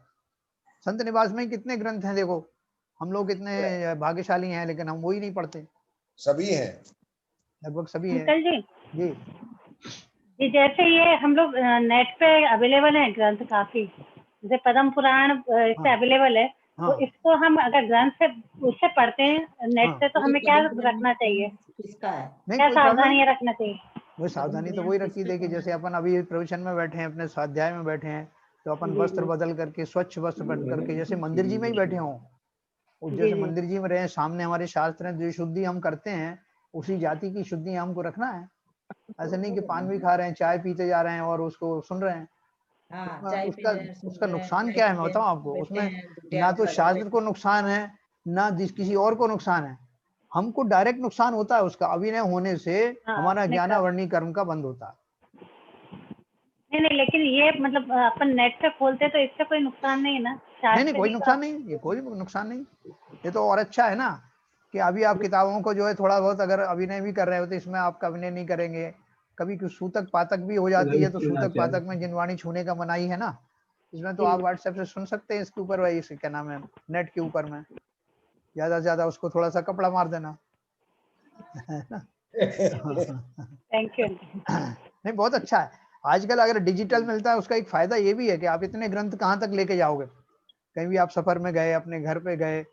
संत निवास में कितने ग्रंथ हैं, देखो हम लोग कितने भाग्यशाली हैं, लेकिन हम वही नहीं पढ़ते। सभी हैं, लगभग सभी हैं। अंकल जी, जी जी जैसे ये हम लोग नेट पे अवेलेबल है ग्रंथ काफी, जैसे पद्म पुराण इससे अवेलेबल है, तो इसको हम अगर ग्रंथ से उससे पढ़ते हैं नेट से, तो हमें क्या रखना चाहिए, क्या सावधानियां रखना चाहिए? वो सावधानी तो वही रखी, देखिए जैसे अपन अभी प्रवचन में बैठे हैं, अपने स्वाध्याय में बैठे हैं, तो अपन वस्त्र बदल करके स्वच्छ वस्त्र बन करके जैसे मंदिर जी में ही बैठे हों, जैसे मंदिर जी में रहे, सामने हमारे शास्त्र हैं, जो शुद्धि हम करते हैं उसी जाति की शुद्धि हमको रखना है। ऐसे नहीं कि पान भी खा रहे हैं, चाय पीते जा रहे हैं और उसको सुन रहे हैं। उसका नुकसान क्या है मैं बताऊं आपको, उसमें ना तो शास्त्र को नुकसान है, ना किसी और को नुकसान है, हमको डायरेक्ट नुकसान होता है उसका, अभिनय होने से हमारा ज्ञानावर्णी कर्म का बंद होता है। नहीं नहीं, लेकिन ये मतलब अपन नेट पे खोलते तो इससे कोई नुकसान नहीं है ना? नहीं कोई नुकसान नहीं, ये कोई नुकसान नहीं, ये तो और अच्छा है ना कि अभी आप किताबों को जो है थोड़ा बहुत अगर अभिनय भी कर रहे हो तो इसमें आपका अभिनय नहीं करेंगे, कभी सूतक पातक भी हो जाती है तो सूतक पातक में जिनवाणी छूने का मनाही है ना, इसमें तो आप व्हाट्सएप से सुन सकते हैं इसके ऊपर, वही क्या नाम है नेट के ऊपर में, ज्यादा से ज्यादा उसको थोड़ा सा कपड़ा मार देना। Thank you. नहीं बहुत अच्छा है, आजकल अगर डिजिटल मिलता है उसका एक फायदा ये भी है कि आप इतने ग्रंथ कहाँ तक लेके जाओगे, कहीं भी आप सफर में गए, अपने घर पे गए,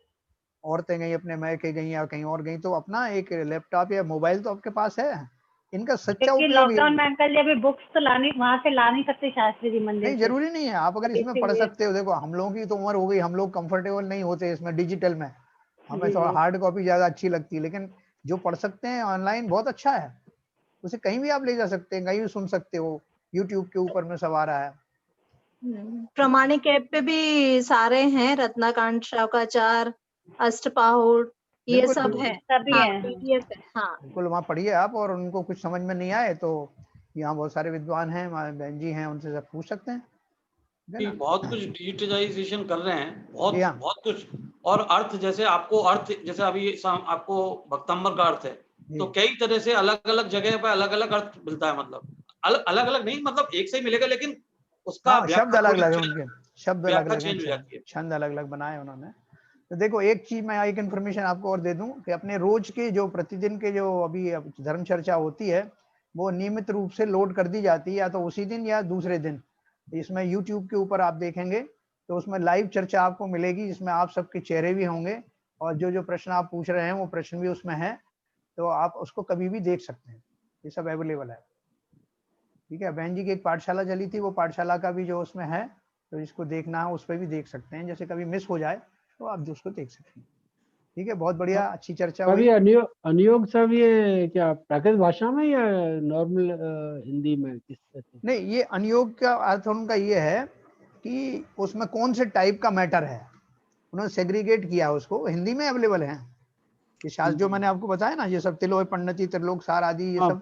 औरतें गई अपने मैके गई या कहीं और गई, तो अपना एक लैपटॉप या मोबाइल तो आपके पास है, इनका सच्चा उपयोग। लॉकडाउन में अंकल जी अभी बुक्स तो लानी, वहां से ला नहीं सकते शास्त्री जी मंदिर नहीं, जरूरी नहीं है, आप अगर इसमें पढ़ सकते हो। देखो हम लोगों की तो उम्र हो गई, हम लोग कंफर्टेबल नहीं होते इसमें डिजिटल में, हमें थोड़ा हार्ड कॉपी ज्यादा अच्छी लगती है, लेकिन जो पढ़ सकते हैं ऑनलाइन बहुत अच्छा है, उसे कहीं भी आप ले जा सकते हैं, कहीं भी सुन सकते हो, यूट्यूब के ऊपर में सब आ रहा है। प्रमाणिक ऐप पे भी सारे हैं, रत्नाकांड, शावकाचार, अष्टपाहुड़, ये सब है, सभी है। PDF है। हाँ बिल्कुल, वहाँ पढ़िए आप, और उनको कुछ समझ में नहीं आए तो यहाँ बहुत सारे विद्वान हैं, हमारे बहन जी हैं, उनसे सब पूछ सकते हैं। बहुत कुछ डिजिटलाइजेशन कर रहे हैं, बहुत कुछ, और अर्थ जैसे आपको अर्थ, जैसे अभी आपको भक्तंबर का अर्थ है, तो कई तरह से अलग अलग जगह पर अलग अलग अर्थ मिलता है, मतलब अलग अलग नहीं, मतलब एक से ही मिलेगा, लेकिन उसका शब्द अलग अलग है, उनके शब्द अलग अलग चेंज हो जाती है, छंद अलग अलग बनाए उन्होंने। तो देखो एक चीज मैं एक इन्फॉर्मेशन आपको और दे दूं कि अपने रोज के जो प्रतिदिन के जो अभी धर्म चर्चा होती है वो नियमित रूप से लोड कर दी जाती है, या तो उसी दिन या दूसरे दिन। इसमें YouTube के ऊपर आप देखेंगे तो उसमें लाइव चर्चा आपको मिलेगी, जिसमें आप सबके चेहरे भी होंगे, और जो जो प्रश्न आप पूछ रहे हैं वो प्रश्न भी उसमें है, तो आप उसको कभी भी देख सकते हैं, ये सब अवेलेबल है। ठीक है, बहन जी की एक पाठशाला चली थी, वो पाठशाला का भी जो उसमें है, तो जिसको देखना है उस पर भी देख सकते हैं, जैसे कभी मिस हो जाए तो आप उसको देख सकते हैं। ठीक है, बहुत बढ़िया, अच्छी चर्चा हुई। अनुयोग सब ये क्या प्राकृत भाषा में या नॉर्मल हिंदी में, किस तरह से? नहीं, ये अनुयोग का अर्थ उनका ये है कि उसमें कौन से टाइप का मैटर है, उन्होंने सेग्रीगेट किया, उसको हिंदी में अवेलेबल है ये शास्त्र, जो मैंने आपको बताया ना, ये सब तिलोय पंडिती त्रिलोक सार आदि, ये सब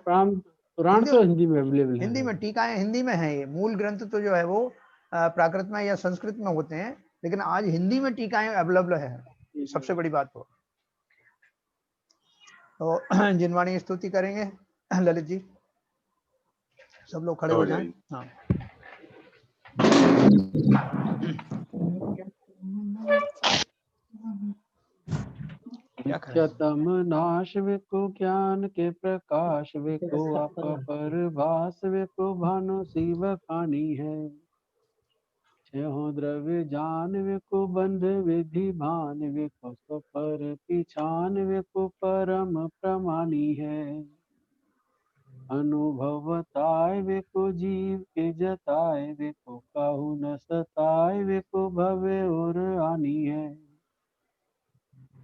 पुराण तो हिंदी में अवेलेबल है, हिंदी में टीकाएं हिंदी में है। ये मूल ग्रंथ तो जो है वो प्राकृत में या संस्कृत में होते हैं, लेकिन आज हिंदी में टीकाएं अवेलेबल है, सबसे बड़ी बात हो। तो जिनवाणी स्तुति करेंगे ललित जी, सब लोग खड़े हो जाएं। हाँ, सत्यतम नाश विको ज्ञान के प्रकाश विको अपर भास विको भानु शिव खानी है, छहो द्रव्य जान विको बंध विधि भान विको पर पिछान विको परम प्रमाणी है, अनुभवताय विको जीव के जताए विको कहु न सताए विको भवे और आनी है,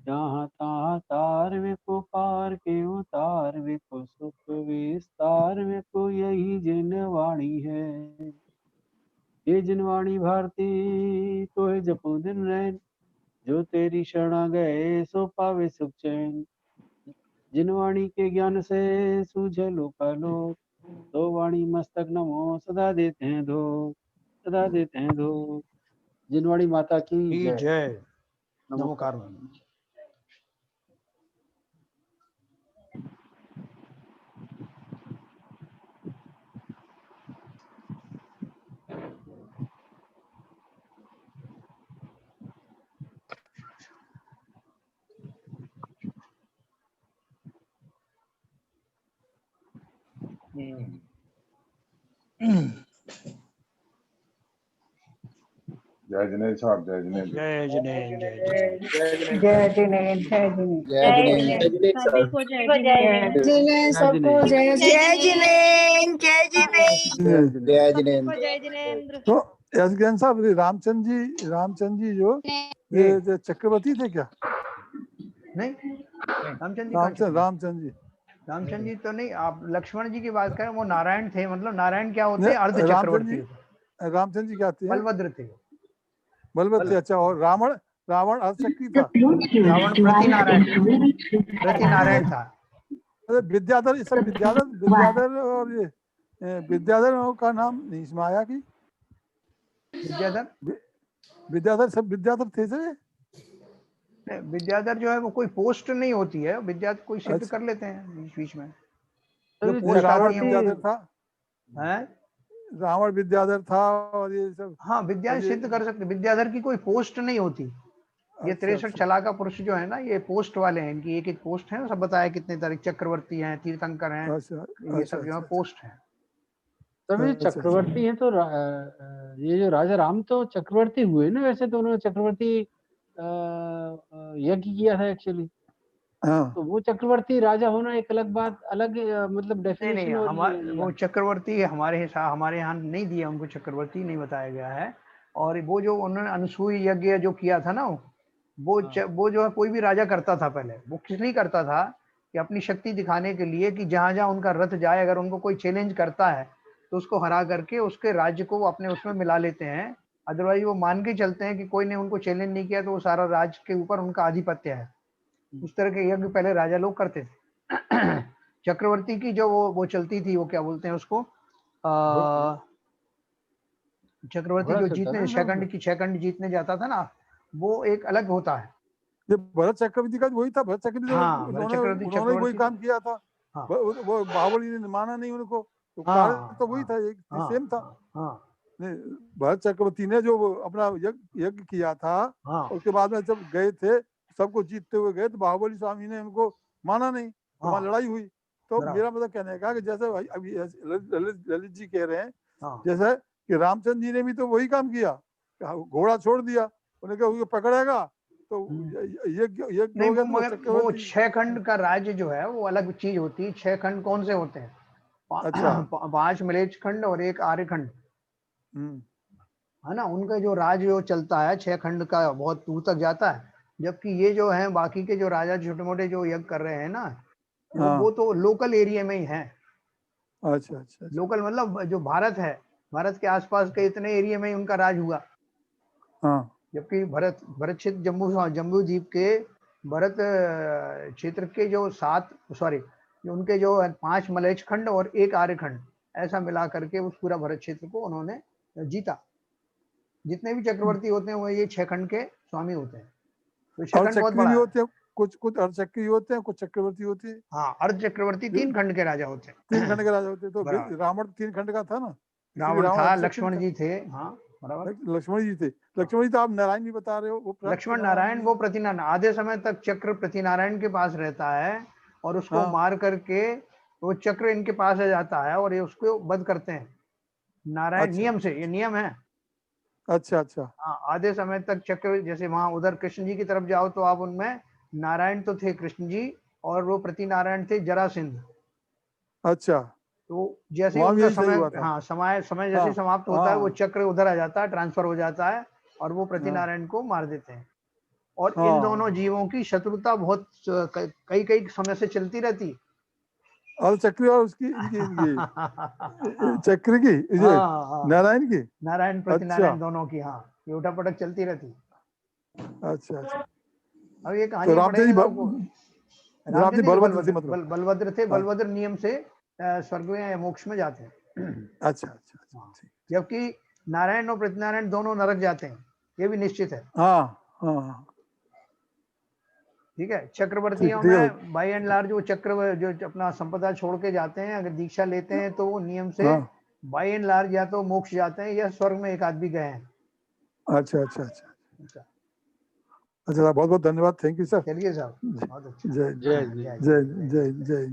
जहाँ तहाँ तार विको पार के उतार विको सुख विस्तार विको यही जिनवाणी है, ये जिनवाणी भारती तो है जपो दिन रैन, जो तेरी शरणा गए सो पावे सुख चैन, जिनवाणी के ज्ञान से सूझे लोकालोक, तो वाणी मस्तक नमो सदा देते हैं धो, सदा देते हैं धो। जिनवाणी माता की जय। नमोकार। जय जिनेन्द्र साहब, जय जिनेन्द्र, जय जिनेन्द्र, जय जिनेन्द्र, जय जिनेन्द्र, सभी को जय जिनेन्द्र, सबको जय जिनेन्द्र, जय जिनेन्द्र, जय जिनेन्द्र। तो यशज्ञान साहब, रामचंद्र जी जो चक्रवर्ती थे क्या? नहीं, रामचंद्र जी तो नहीं, आप लक्ष्मण जी की बात करें, वो नारायण थे, मतलब नारायण क्या होते हैं, अर्ध चक्रवर्ती। रामचंद्र जी क्या थे? बलभद्र थे। बलभद्र, अच्छा। और रावण अर्धचक्री था। रावण प्रतिनारायण था। अरे विद्याधर, ये सब विद्याधर और ये विद्याधर का नाम नहीं इसमें आया कि विद्याधर सब विद्याधर थे सर। विद्याधर जो है वो कोई पोस्ट नहीं होती है, विद्याधर कोई सिद्ध कर लेते हैं बीच में। रावण विद्याधर था, हैं? रावण विद्याधर था और ये सब। हाँ, विद्या सिद्ध कर सकते। विद्याधर की कोई पोस्ट नहीं होती। ये 63 चलाका पुरुष जो है ना, ये पोस्ट वाले हैं, इनकी एक एक पोस्ट है। सब बताया कितने तारीख चक्रवर्ती हैं, तीर्थंकर हैं, ये सब जो है पोस्ट है। तभी चक्रवर्ती हैं तो ये जो राजा राम तो चक्रवर्ती हुए ना, वैसे तो उन्होंने चक्रवर्ती यज्ञ किया था एक्चुअली। तो वो चक्रवर्ती राजा होना एक अलग बात, अलग मतलब डेफिनेशन। नहीं, वो चक्रवर्ती हमारे यहाँ नहीं दिया, उनको चक्रवर्ती नहीं बताया गया है। और वो जो उन्होंने अनसूय यज्ञ जो किया था ना, वो जो है कोई भी राजा करता था पहले। वो किस लिए करता था कि अपनी शक्ति दिखाने के लिए, कि जहां जहां उनका रथ जाए, अगर उनको कोई चैलेंज करता है तो उसको हरा करके उसके राज्य को वो अपने उसमें मिला लेते हैं। अदरवाइज वो मान के चलते हैं कि कोई ने उनको चैलेंज नहीं किया तो वो सारा राज्य के ऊपर उनका आधिपत्य है। उस तरह के यज्ञ पहले राजा लोग करते थे। चक्रवर्ती की जो वो चलती थी, वो क्या बोलते हैं उसको, चक्रवर्ती जो जीतने छह खंड जीतने जाता था ना, वो एक अलग होता है। ये भरत चक्रवर्ती का वही था। भरत चक्रवर्ती, हाँ, उन्होंने वही काम किया था। हाँ। वो बाहुबली ने माना नहीं उनको, तो कारण तो वही था, एक सेम था। भरत चक्रवर्ती ने जो अपना यज्ञ किया था, उसके बाद में जब गए थे, सबको जीतते हुए गए, तो बाहुबली स्वामी ने उनको माना नहीं, तो वहाँ लड़ाई हुई। तो मेरा मतलब कहने का कि जैसे अभी ललित जी कह रहे हैं, जैसे कि रामचंद्र जी ने भी तो वही काम किया, घोड़ा छोड़ दिया, उन्हें कहा पकड़ेगा तो वो 6 खंड का राज्य जो है वो अलग चीज होती है। 6 खंड कौन से होते हैं? 5 मलेच्छ खंड और 1 आर्य खंड, है ना। उनका जो राज जो चलता है 6 खंड का, बहुत दूर तक जाता है। जबकि ये जो है बाकी के जो राजा छोटे मोटे जो यज्ञ कर रहे हैं ना, वो तो लोकल एरिया में ही है। अच्छा। लोकल मतलब जो भारत है, भारत के आसपास के इतने एरिया में ही उनका राज हुआ। जबकि भरत क्षेत्र जम्बू द्वीप के भरत क्षेत्र के जो उनके जो 5 मलेच्छ खंड और 1 आर्य खंड, ऐसा मिला करके उस पूरा भरत क्षेत्र को उन्होंने जीता। जितने भी चक्रवर्ती होते हैं वो ये 6 खंड के स्वामी होते हैं। तो 6 खंड बहुत बड़ा होते हैं, कुछ अर्धचक्री होते हैं, कुछ चक्रवर्ती होते हैं। हाँ, अर्ध चक्रवर्ती 3 खंड के राजा होते हैं। 3 खंड के राजा होते हैं। तो रावण 3 खंड का था ना, रावण था, लक्ष्मण जी थे। हाँ बराबर, लक्ष्मण जी थे। लक्ष्मण जी तो आप नारायण भी बता रहे हो, लक्ष्मण नारायण, वो प्रतिनारायण। आधे समय तक चक्र प्रतिनारायण के पास रहता है और उसको मार करके वो चक्र इनके पास आ जाता है और ये उसको वध करते हैं नारायण। नियम से, ये नियम है। अच्छा। हाँ, आधे समय तक चक्र, जैसे वहां उधर कृष्ण जी की तरफ जाओ तो आप उनमें नारायण तो थे कृष्ण जी, और वो प्रतिनारायण थे जरासिंध। अच्छा। तो जैसे उनका समय जैसे समाप्त होता है, वो चक्र उधर आ जाता है, ट्रांसफर हो जाता है और वो प्रतिनारायण को मार देते हैं। और इन दोनों जीवों की शत्रुता बहुत कई समय से चलती रहती। और चक्री और उसकी चक्र की नारायण प्रतिनारायण दोनों की, हाँ, ये उठापटक चलती रहती। अच्छा। अब ये कहानी बलभद्र थे। बलभद्र नियम से स्वर्ग में या मोक्ष में जाते हैं। अच्छा। जबकि नारायण और प्रतिनारायण दोनों नरक जाते हैं, ये भी निश्चित है। हाँ। ठीक है। चक्रवर्तियों में बाय एंड लार्ज वो चक्र जो अपना संपदा छोड़ के जाते हैं, अगर दीक्षा लेते हैं तो वो नियम से बाय एंड लार्ज या तो मोक्ष जाते हैं या स्वर्ग में एक आदमी गए हैं। अच्छा। बहुत बहुत धन्यवाद। Thank you sir. चलिए साहब, बहुत अच्छा। जय।